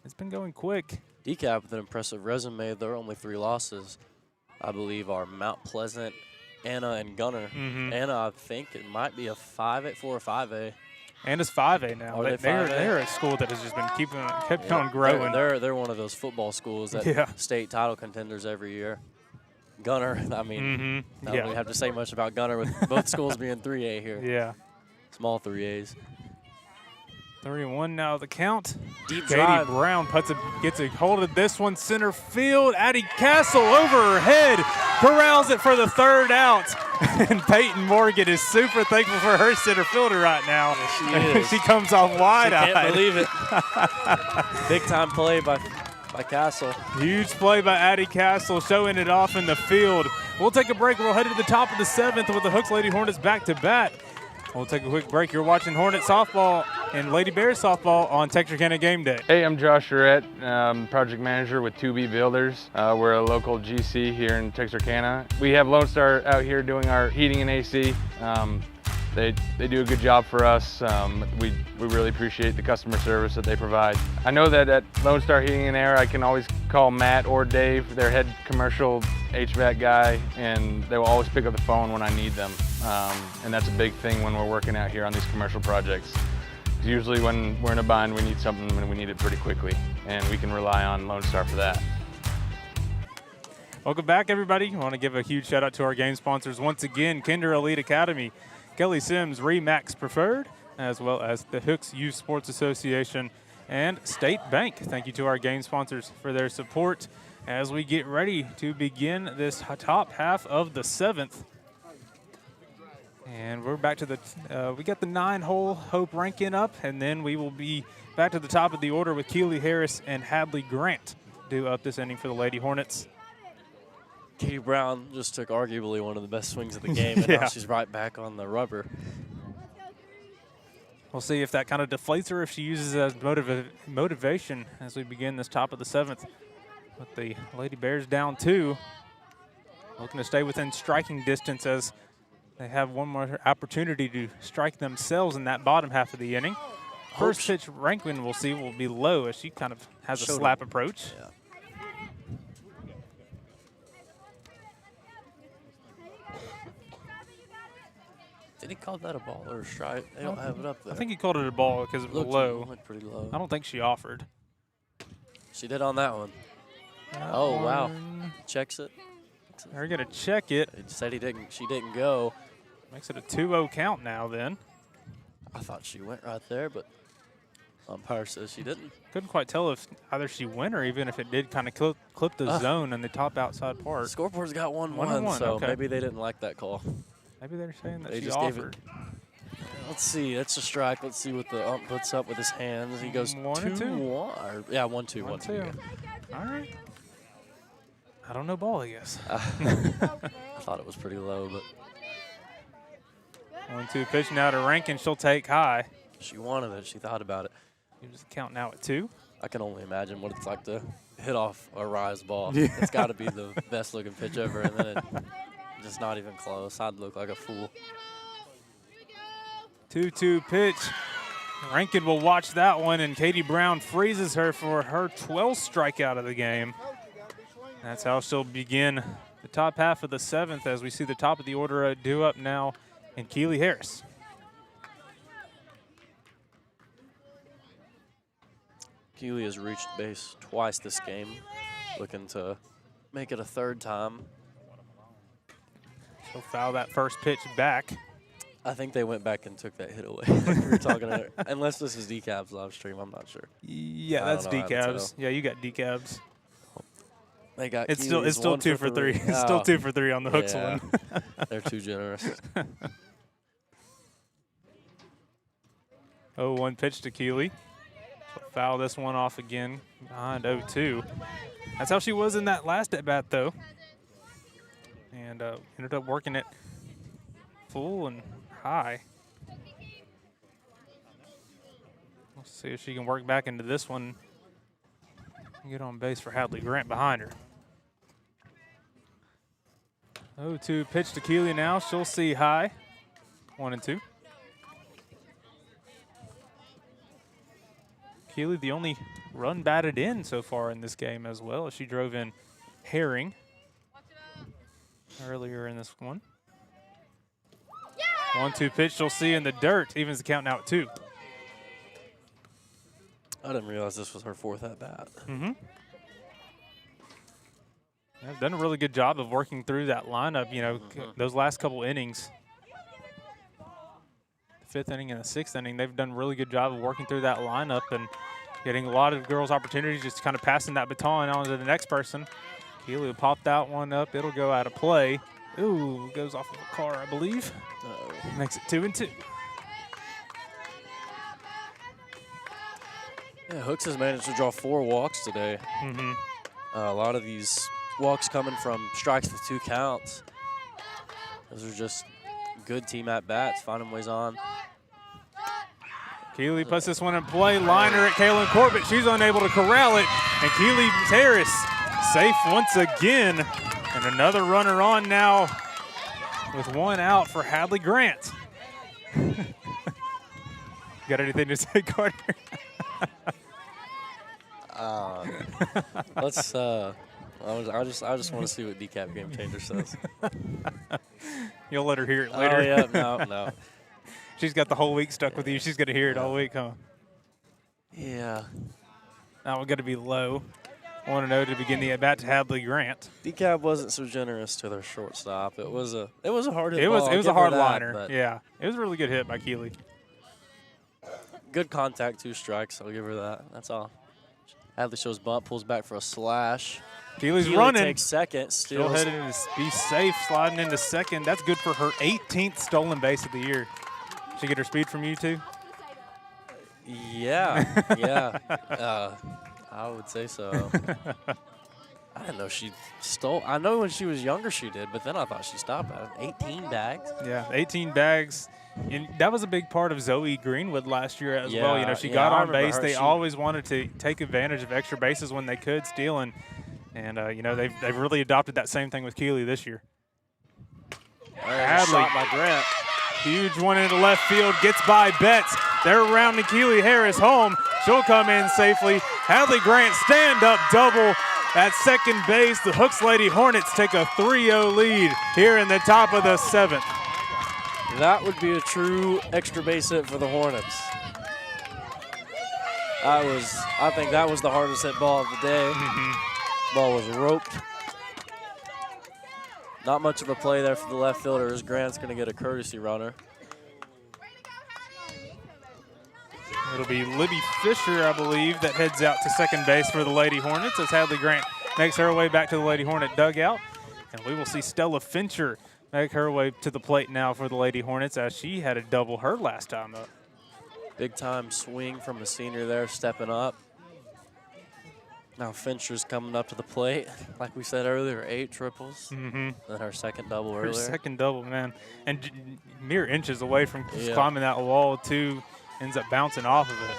It's been going quick. DeKalb with an impressive resume. Their only 3 losses, I believe, are Mount Pleasant, Anna, and Gunner. Anna, I think it might be a 5A, 4 or 5A. Anna's 5A now. They're a school that has just been kept on growing. They're one of those football schools that state title contenders every year. Gunner, I mean, I don't really have to say much about Gunner with both schools being 3A here. Yeah. Small 3As. 3-1 now the count. Deep Katie drive. Brown gets a hold of this one, center field. Addie Castle over her head, corrals it for the 3rd out. And Peyton Morgan is super thankful for her center fielder right now. Yes, she is. She comes off wide-eyed. Can't believe it. Big time play by Castle. Huge play by Addie Castle, showing it off in the field. We'll take a break. We'll head to the top of the 7th with the Hooks Lady Hornets back to bat. We'll take a quick break. You're watching Hornet softball and Lady Bears softball on Texarkana Game Day. Hey, I'm Josh Charette, project manager with 2B Builders. We're a local GC here in Texarkana. We have Lone Star out here doing our heating and AC. They do a good job for us. We really appreciate the customer service that they provide. I know that at Lone Star Heating and Air, I can always call Matt or Dave, their head commercial HVAC guy, and they will always pick up the phone when I need them. And that's a big thing when we're working out here on these commercial projects. Usually when we're in a bind, we need something and we need it pretty quickly, and we can rely on Lone Star for that. Welcome back, everybody. I want to give a huge shout out to our game sponsors once again: Kinder Elite Academy, Kelly Sims Remax Preferred, as well as the Hooks Youth Sports Association and State Bank. Thank you to our game sponsors for their support as we get ready to begin this top half of the 7th. And we're back to the, we got the 9-hole Hope ranking up, and then we will be back to the top of the order with Keely Harris and Hadley Grant due up this inning for the Lady Hornets. Katie Brown just took arguably one of the best swings of the game, and now she's right back on the rubber. We'll see if that kind of deflates her, if she uses it as motivation as we begin this top of the 7th. With the Lady Bears down 2, looking to stay within striking distance as they have one more opportunity to strike themselves in that bottom half of the inning. First pitch Rankin, we'll see, will be low as she kind of has a slap approach. Yeah. Did he call that a ball or a strike? They don't have it up there. I think he called it a ball because it was low. Looked pretty low. I don't think she offered. She did on that one. Oh, wow. Checks it. They're going to check it. He said she didn't go. Makes it a 2-0 count now then. I thought she went right there, but umpire says she didn't. Couldn't quite tell if either she went or even if it did kind of clip the zone in the top outside part. Scoreboard's got 1-1, so maybe they didn't like that call. Maybe they're saying that they she just offered. Gave it. Let's see. That's a strike. Let's see what the ump puts up with his hands. He goes 2-1. Yeah, 1-2. 1-2. All right. I don't know ball, I guess. I thought it was pretty low, but 1-2 pitch now to Rankin. She'll take high. She wanted it. She thought about it. Gives the count now at 2. I can only imagine what it's like to hit off a rise ball. Yeah. It's got to be the best looking pitch ever, and then it just not even close. I'd look like a fool. 2-2 pitch. Rankin will watch that one, and Katie Brown freezes her for her 12th strikeout of the game. That's how she'll begin the top half of the 7th as we see the top of the order due up now in Keely Harris. Keely has reached base twice this game, looking to make it a 3rd time. She'll foul that first pitch back. I think they went back and took that hit away. Like we were talking about. Unless this is DeKalb's live stream, I'm not sure. Yeah, that's DeKalb's. Yeah, you got DeKalb's. They got. It's still 2 for 3. It's still 2 for 3 on the Hooks one. They're too generous. 0-1 pitch to Keely. She'll foul this one off again behind 0-2. That's how she was in that last at bat though, and ended up working it full and high. We'll see if she can work back into this one and get on base for Hadley Grant behind her. 0-2 pitch to Keely now. She'll see high. 1-2. Keely, the only run batted in so far in this game as well, as she drove in Herring earlier in this one. 1-2 pitch, she'll see in the dirt, evens the count now at 2. I didn't realize this was her 4th at bat. Mm-hmm. They've done a really good job of working through that lineup, you know, those last couple innings. The 5th inning and the 6th inning, they've done a really good job of working through that lineup and getting a lot of girls opportunities, just kind of passing that baton on to the next person. Keely will pop that one up. It'll go out of play. Ooh, goes off of a car, I believe. Makes it 2-2. Yeah, Hooks has managed to draw 4 walks today. A lot of these walks coming from strikes with 2 counts. Those are just good team at-bats, finding ways on. Keely puts this one in play. Liner at Kaylin Corbett. She's unable to corral it. And Keely Harris safe once again. And another runner on now with 1 out for Hadley Grant. Got anything to say, Carter? Let's. I just want to see what DeKalb Game Changer says. You'll let her hear it later. Oh yeah, no. She's got the whole week stuck with you. She's going to hear it all week, huh? Yeah. That one's going to be low. 1-0 to begin the at-bat to Hadley Grant. DeKalb wasn't so generous to their shortstop. It was a hard hit It was ball. a hard liner. Yeah, it was a really good hit by Keeley. Good contact, 2 strikes. I'll give her that. That's all. Hadley shows bunt, pulls back for a slash. Keeley's Keeley running. takes second. Still headed to be safe, sliding into second. That's good for her 18th stolen base of the year. She get her speed from you too? Yeah, yeah. I would say so. I didn't know she stole. I know when she was younger she did, but then I thought she stopped at 18 bags. Yeah, 18 bags. And that was a big part of Zoe Greenwood last year as well. You know, she got on base. They always wanted to take advantage of extra bases when they could, stealing. And, you know, they've really adopted that same thing with Keeley this year. Hadley. Shot by Grant. Huge one into left field, gets by Betts. They're rounding Keeley Harris home. She'll come in safely. Hadley Grant stand-up double at second base. The Hooks Lady Hornets take a 3-0 lead here in the top of the 7th. That would be a true extra base hit for the Hornets. I think that was the hardest hit ball of the day. Ball was roped. Not much of a play there for the left fielder as Grant's going to get a courtesy runner. It'll be Libby Fisher, I believe, that heads out to second base for the Lady Hornets as Hadley Grant makes her way back to the Lady Hornet dugout. And we will see Stella Fincher make her way to the plate now for the Lady Hornets as she had a double her last time up. Big time swing from the senior there, stepping up. Now Fincher's coming up to the plate. Like we said earlier, 8 triples. Then her second double earlier. Her second double, man. And mere inches away from climbing that wall, too. Ends up bouncing off of it.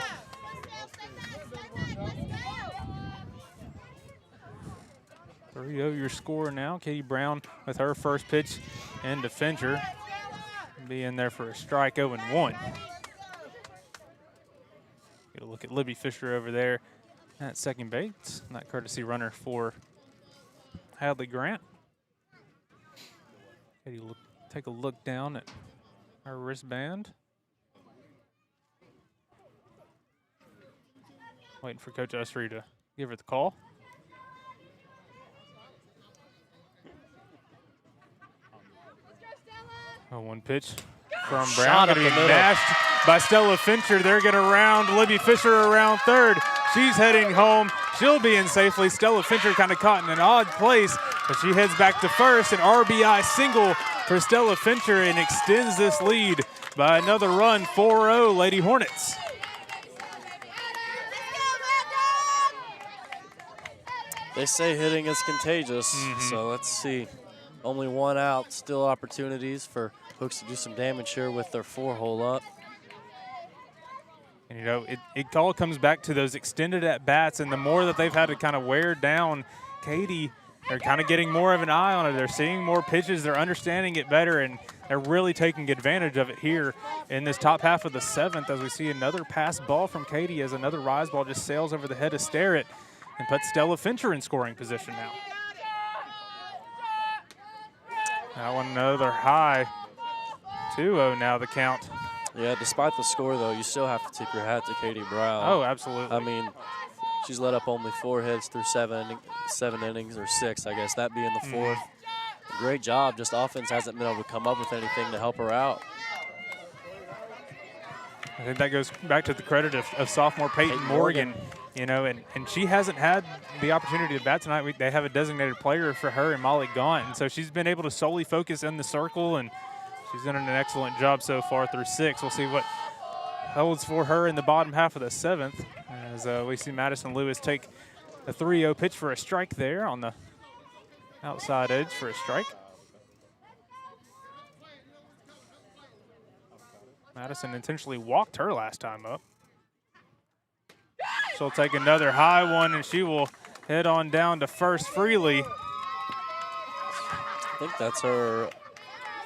3-0 your score now. Katie Brown with her first pitch into Fincher. Be in there for a strike, 0-1. Get a look at Libby Fisher over there at second base. That courtesy runner for Hadley Grant. Katie, take a look down at her wristband. Waiting for Coach Usry to give her the call. One pitch from Brown. Going to be mashed by Stella Fincher. They're going to round Libby Fisher around third. She's heading home. She'll be in safely. Stella Fincher kind of caught in an odd place, but she heads back to first. An RBI single for Stella Fincher and extends this lead by another run, 4-0 Lady Hornets. They say hitting is contagious, so let's see. Only 1 out, still opportunities for Hooks to do some damage here with their 4-hole up. And, you know, it all comes back to those extended at-bats, and the more that they've had to kind of wear down Katie, they're kind of getting more of an eye on it. They're seeing more pitches. They're understanding it better, and they're really taking advantage of it here in this top half of the 7th as we see another pass ball from Katie as another rise ball just sails over the head of Sterrett and puts Stella Fincher in scoring position now. That one another high. 2-0 now the count. Yeah, despite the score, though, you still have to tip your hat to Katie Brown. Oh, absolutely. I mean, she's let up only 4 hits through 7 innings, or 6, I guess, that being the 4th. Great job. Just offense hasn't been able to come up with anything to help her out. I think that goes back to the credit of sophomore Peyton Morgan. You know, and she hasn't had the opportunity to bat tonight. They have a designated player for her in Molly Gaunt, and so she's been able to solely focus in the circle, and she's done an excellent job so far through 6. We'll see what holds for her in the bottom half of the 7th as we see Madison Lewis take a 3-0 pitch for a strike there on the outside edge for a strike. Madison intentionally walked her last time up. She'll take another high one, and she will head on down to first freely. I think that's her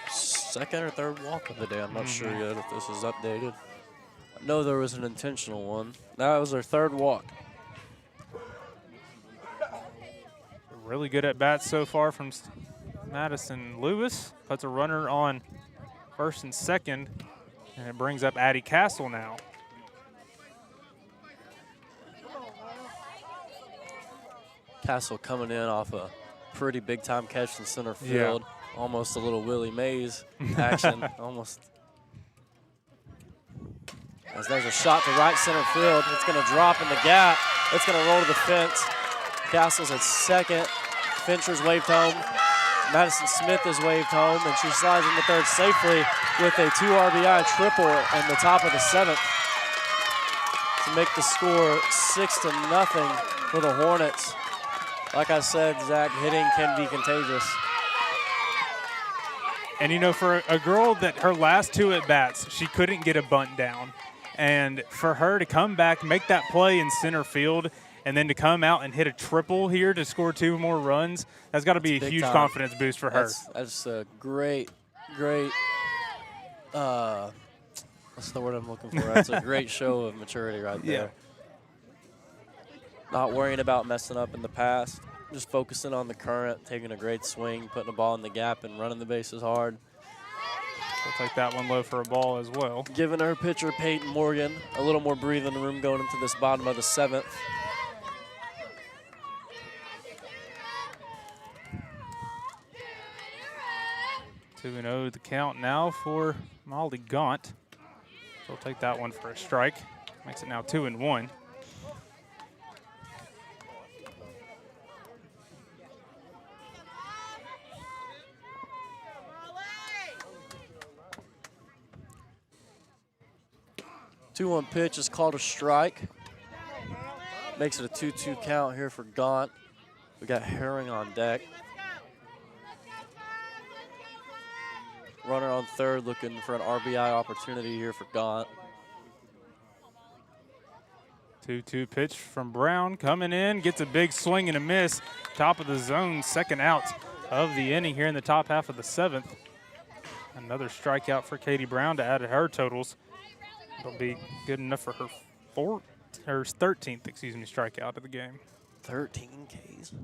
second or third walk of the day. I'm not sure yet if this is updated. know there was an intentional one. That was her third walk. Really good at bats so far from Madison Lewis. Puts a runner on first and second, and it brings up Addie Castle now. Castle coming in off a pretty big time catch in center field. Yeah. Almost a little Willie Mays action. Almost. As there's a shot to right center field. It's going to drop in the gap. It's going to roll to the fence. Castle's at second. Fincher's waved home. Madison Smith is waved home, and she slides into third safely with a 2 RBI triple in the top of the 7th to make the score 6-0 for the Hornets. Like I said, Zach, hitting can be contagious. And, you know, for a girl that her last 2 at-bats, she couldn't get a bunt down. And for her to come back, make that play in center field, and then to come out and hit a triple here to score 2 more runs, that's got to be a huge confidence boost for her. That's a great, what's the word I'm looking for? That's a great show of maturity right there. Yeah. Not worrying about messing up in the past, just focusing on the current, taking a great swing, putting the ball in the gap, and running the bases hard. She'll take that one low for a ball as well. Giving her pitcher, Peyton Morgan, a little more breathing room going into this bottom of the 7th. Two and 0 the count now for Molly Gaunt. She'll take that one for a strike. Makes it now 2-1. Two-one pitch is called a strike. Makes it a 2-2 count here for Gaunt. We got Herring on deck. Runner on third looking for an RBI opportunity here for Gaunt. 2-2 pitch from Brown coming in, gets a big swing and a miss. Top of the zone, second out of the inning here in the top half of the 7th. Another strikeout for Katie Brown to add to her totals. It'll be good enough for her 13th, strikeout of the game. 13 Ks.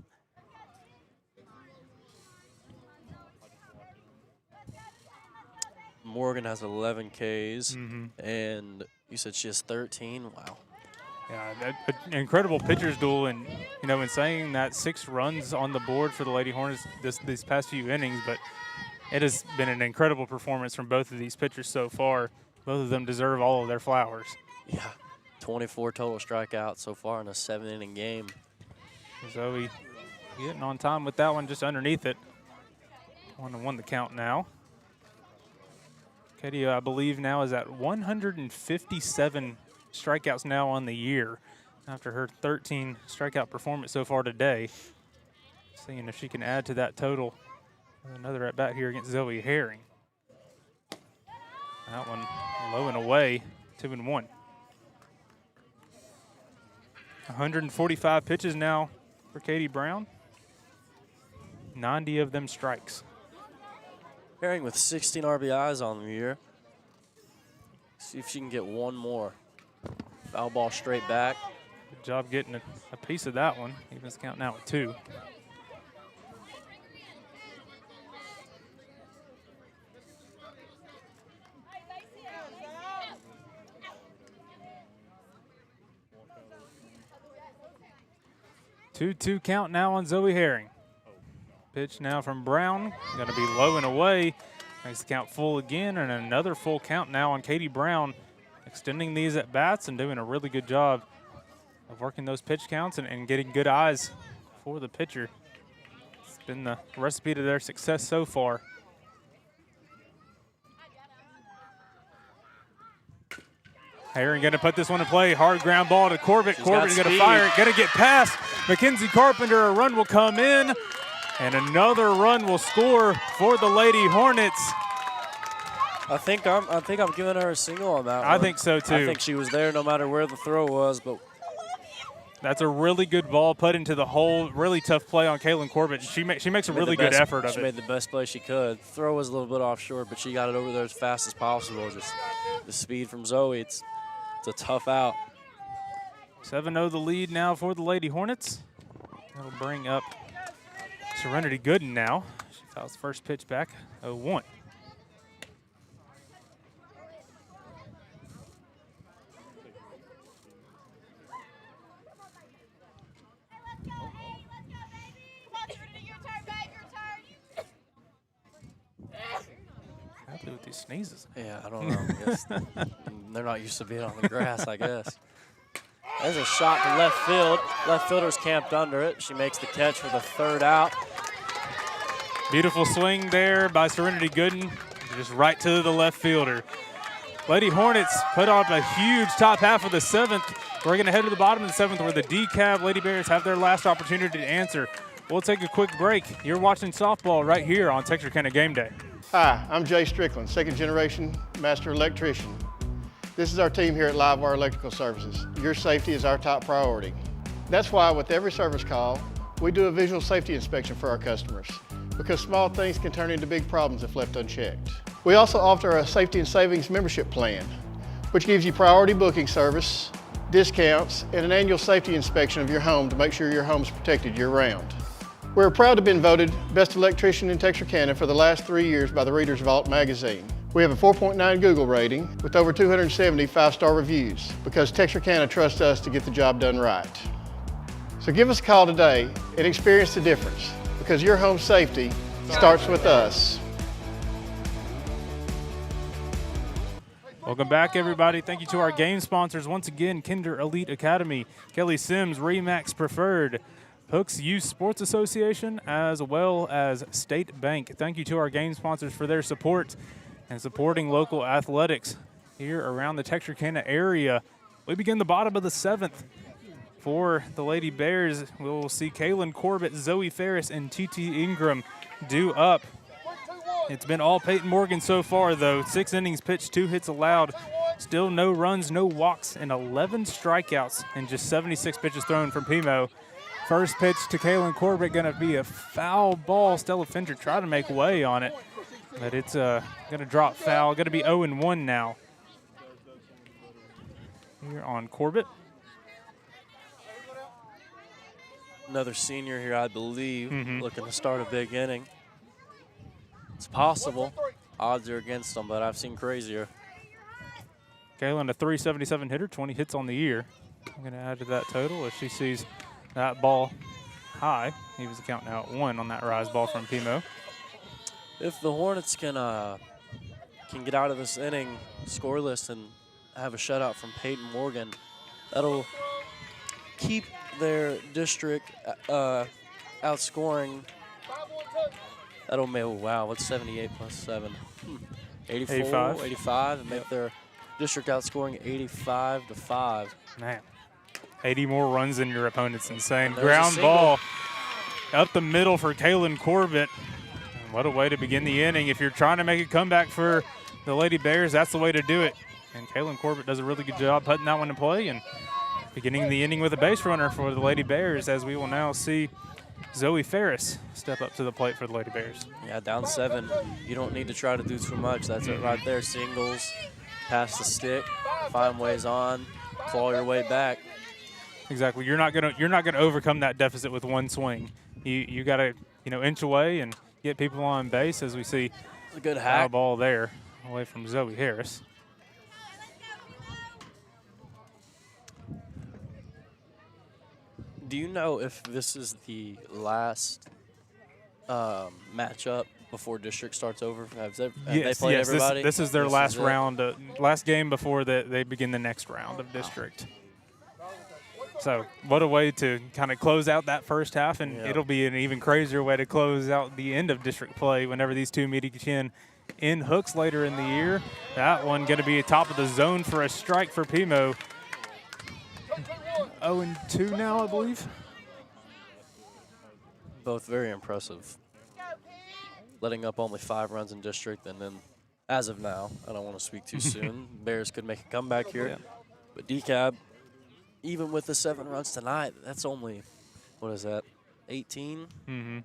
Morgan has 11 Ks, and you said she has 13. Wow. Yeah, an incredible pitcher's duel, and you know, in saying that, 6 runs on the board for the Lady Hornets these past few innings, but it has been an incredible performance from both of these pitchers so far. Both of them deserve all of their flowers. Yeah, 24 total strikeouts so far in a 7-inning game. Zoe getting on time with that one, just underneath it. 1-1 the count now. Katie, I believe now is at 157 strikeouts now on the year after her 13 strikeout performance so far today. Seeing if she can add to that total. Another at bat here against Zoe Herring. That one low and away, 2-1. 145 pitches now for Katie Brown. 90 of them strikes. Herring with 16 RBIs on the year. See if she can get one more. Foul ball straight back. Good job getting a piece of that one. Even the count now at 2. Two count now on Zoe Herring. Pitch now from Brown, going to be low and away. Makes the count full again, and another full count now on Katie Brown, extending these at bats and doing a really good job of working those pitch counts and getting good eyes for the pitcher. It's been the recipe to their success so far. Herring going to put this one in play. Hard ground ball to Corbett. Corbett is going to fire it. Going to get past Mackenzie Carpenter. A run will come in, and another run will score for the Lady Hornets. I think I'm giving her a single on that one. I think so too. I think she was there no matter where the throw was, but that's a really good ball put into the hole. Really tough play on Kaylin Corbett. She makes a really good effort of it. She made the best play she could. Throw was a little bit offshore, but she got it over there as fast as possible. Just the speed from Zoe. It's a tough out. 7-0 the lead now for the Lady Hornets. That'll bring up Serenity Gooden now. She fouls the first pitch back, 0-1. With these sneezes. Yeah, I don't know. I guess they're not used to being on the grass, I guess. There's a shot to left field. Left fielder's camped under it. She makes the catch for the third out. Beautiful swing there by Serenity Gooden, just right to the left fielder. Lady Hornets put on a huge top half of the 7th. We're going to head to the bottom of the 7th where the DeKalb Lady Bears have their last opportunity to answer. We'll take a quick break. You're watching softball right here on Texarkana Game Day. Hi, I'm Jay Strickland, second generation master electrician. This is our team here at Livewire Electrical Services. Your safety is our top priority. That's why with every service call, we do a visual safety inspection for our customers, because small things can turn into big problems if left unchecked. We also offer a Safety and Savings membership plan, which gives you priority booking service, discounts, and an annual safety inspection of your home to make sure your home is protected year-round. We're proud to have been voted Best Electrician in Texarkana for the last 3 years by the Reader's Vault magazine. We have a 4.9 Google rating with over 270 5-star reviews because Texarkana trusts us to get the job done right. So give us a call today and experience the difference, because your home safety starts with us. Welcome back, everybody. Thank you to our game sponsors. Once again, Kinder Elite Academy, Kelly Sims, Remax Preferred, Hooks Youth Sports Association, as well as State Bank. Thank you to our game sponsors for their support and supporting local athletics here around the Texarkana area. We begin the bottom of the 7th. For the Lady Bears, we'll see Kaylin Corbett, Zoe Ferris, and TT Ingram due up. It's been all Peyton Morgan so far, though. 6 innings pitched, 2 hits allowed. Still no runs, no walks, and 11 strikeouts, and just 76 pitches thrown from Pimo. First pitch to Kaylin Corbett, going to be a foul ball. Stella Fincher tried to make way on it, but it's going to drop foul. Going to be 0-1 now. Here on Corbett. Another senior here, I believe, looking to start a big inning. It's possible. Odds are against them, but I've seen crazier. Kaylin, a .377 hitter, 20 hits on the year. I'm going to add to that total as she sees that ball high. He was counting out 1 on that rise ball from Pimo. If the Hornets can get out of this inning scoreless and have a shutout from Peyton Morgan, that'll keep their district outscoring. That'll make, wow, what's 78 plus 7? 84, 85, and make their district outscoring 85-5. Man, 80 more runs than your opponent's insane. Ground ball up the middle for Kaylin Corbett. And what a way to begin the inning. If you're trying to make a comeback for the Lady Bears, that's the way to do it. And Kaylin Corbett does a really good job putting that one in play and beginning the inning with a base runner for the Lady Bears, as we will now see Zoe Ferris step up to the plate for the Lady Bears. Yeah, down 7. You don't need to try to do too much. That's it right there. Singles, pass the stick, find ways on, claw your way back. Exactly. You're not gonna overcome that deficit with one swing. You got to inch away and get people on base, as we see a good foul ball there away from Zoe Harris. Do you know if this is the last matchup before district starts over? Have they played everybody? This is their last round, last game before they begin the next round of district. So what a way to kind of close out that first half, and it'll be an even crazier way to close out the end of district play whenever these two meet again in Hooks later in the year. That one going to be top of the zone for a strike for Pimo. 0-2 now, I believe. Both very impressive. Letting up only 5 runs in district, and then as of now, I don't want to speak too soon, Bears could make a comeback here. Yeah. But DeKalb, even with the 7 runs tonight, that's only, what is that, 18?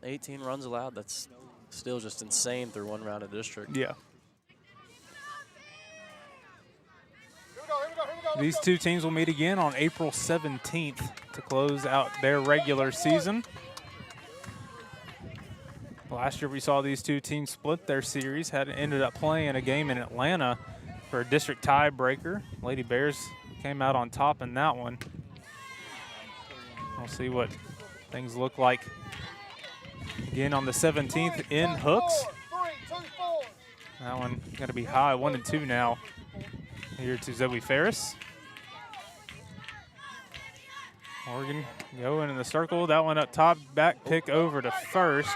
18 runs allowed. That's still just insane through 1 round of district. Yeah. Here we go. These two teams will meet again on April 17th to close out their regular season. Last year we saw these two teams split their series, had ended up playing a game in Atlanta for a district tiebreaker. Lady Bears came out on top in that one. We'll see what things look like again on the 17th in Hooks. That one going to be high, 1-2 now. Here to Zoe Ferris. Morgan going in the circle. That one up top, back pick over to first.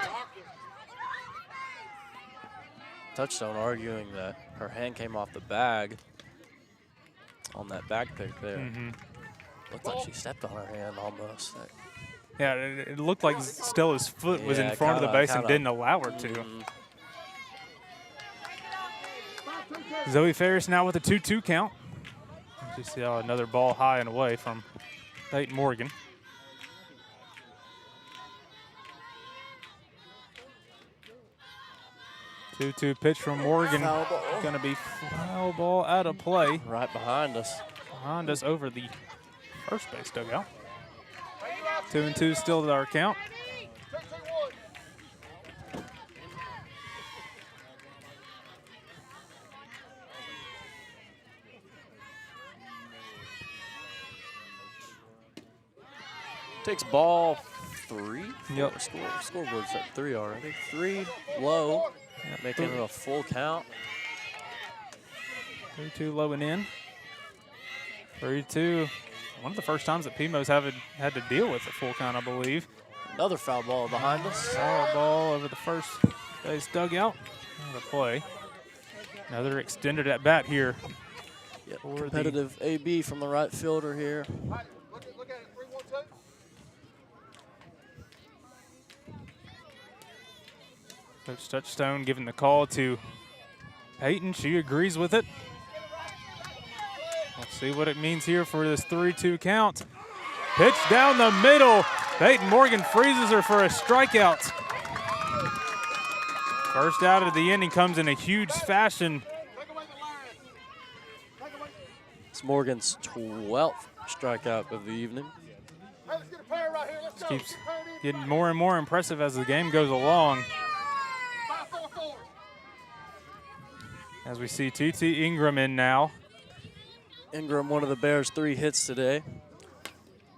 Touchstone arguing that her hand came off the bag on that back pick there. Looked like she stepped on her hand almost. Yeah, it looked like Stella's foot was in front of the base and didn't allow her to. Zoe Ferris now with a 2-2 count. You see another ball high and away from Peyton Morgan. Two-two pitch from Morgan. Going to be foul ball out of play. Right behind us. Behind us over the first base dugout. 2-2 still to our count. Takes ball 3. Yep. Scoreboard's at 3 already. 3 low. Yep. Making it a full count. 3-2 low and in. 3-2. One of the first times that Pimo's had to deal with a full count, I believe. Another foul ball behind us. Foul ball over the first base dugout. Out of play. Another extended at bat here. Yep. Competitive AB from the right fielder here. Coach Touchstone giving the call to Peyton. She agrees with it. Let's see what it means here for this 3-2 count. Pitch down the middle. Peyton Morgan freezes her for a strikeout. First out of the inning comes in a huge fashion. It's Morgan's 12th strikeout of the evening. Just keeps getting more and more impressive as the game goes along. As we see TT Ingram in now. Ingram, one of the Bears' 3 hits today.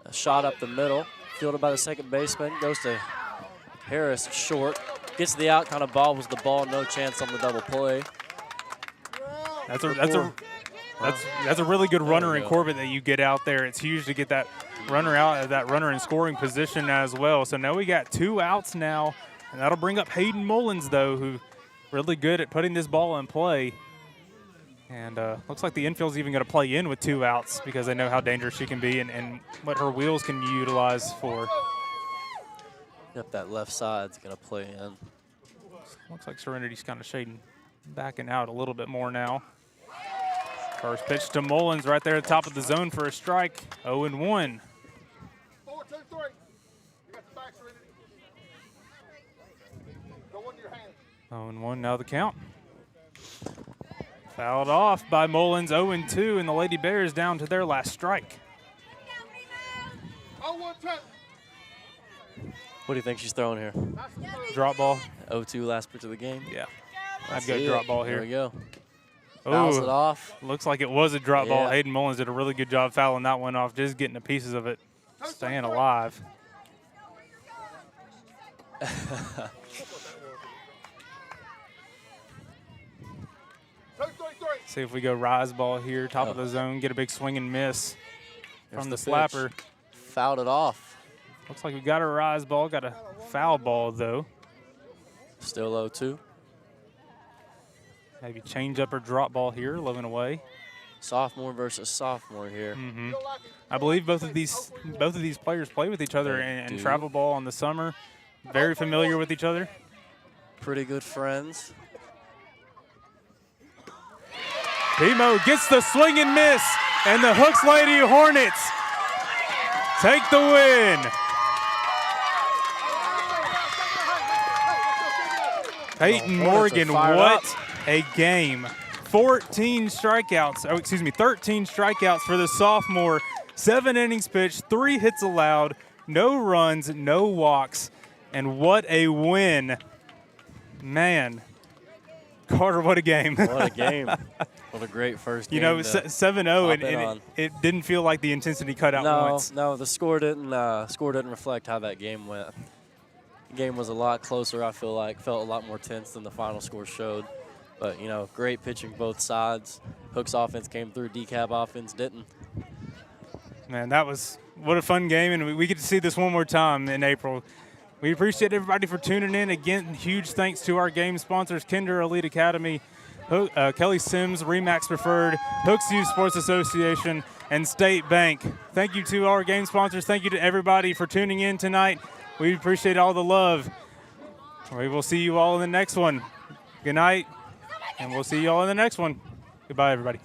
A shot up the middle, fielded by the second baseman, goes to Harris short. Gets the out, kind of bobbles the ball, no chance on the double play. That's a really good runner in Corbett that you get out there. It's huge to get that runner out, that runner in scoring position as well. So now we got 2 outs now, and that'll bring up Hayden Mullins, though, who really good at putting this ball in play. And looks like the infield's even going to play in with 2 outs because they know how dangerous she can be and what her wheels can utilize for. Yep, that left side's going to play in. Looks like Serenity's kind of shading, backing out a little bit more now. First pitch to Mullins right there at the top of the zone for a strike. 0-1. 0-1 now the count. Fouled off by Mullins, 0-2, and the Lady Bears down to their last strike. What do you think she's throwing here? Drop ball. 0-2 last pitch of the game? Yeah. I'd go drop ball here. There we go. Fouls it off. Looks like it was a drop ball. Hayden Mullins did a really good job fouling that one off, just getting the pieces of it, staying alive. See if we go rise ball here, top of the zone, get a big swing and miss from the slapper. Fouled it off. Looks like we got a rise ball, got a foul ball though. Still 0-2. Maybe change up or drop ball here, low and away. Sophomore versus sophomore here. I believe both of these players play with each other and travel ball in the summer. Very familiar with each other. Pretty good friends. Pimo gets the swing and miss, and the Hooks Lady Hornets take the win. Peyton Morgan, what a game 13 strikeouts for the sophomore. 7 innings pitched, 3 hits allowed, no runs, no walks, and what a win. Man, Carter, what a game. What a game. What a great first game. 7-0, and it didn't feel like the intensity cut out once. No, the score didn't reflect how that game went. The game was a lot closer, I feel like. Felt a lot more tense than the final score showed. But, great pitching both sides. Hook's offense came through, DeKalb offense didn't. Man, what a fun game, and we get to see this one more time in April. We appreciate everybody for tuning in. Again, huge thanks to our game sponsors, Kinder Elite Academy, Kelly Sims, Remax Preferred, Hooks Youth Sports Association, and State Bank. Thank you to our game sponsors. Thank you to everybody for tuning in tonight. We appreciate all the love. We will see you all in the next one. Good night, and we'll see you all in the next one. Goodbye, everybody.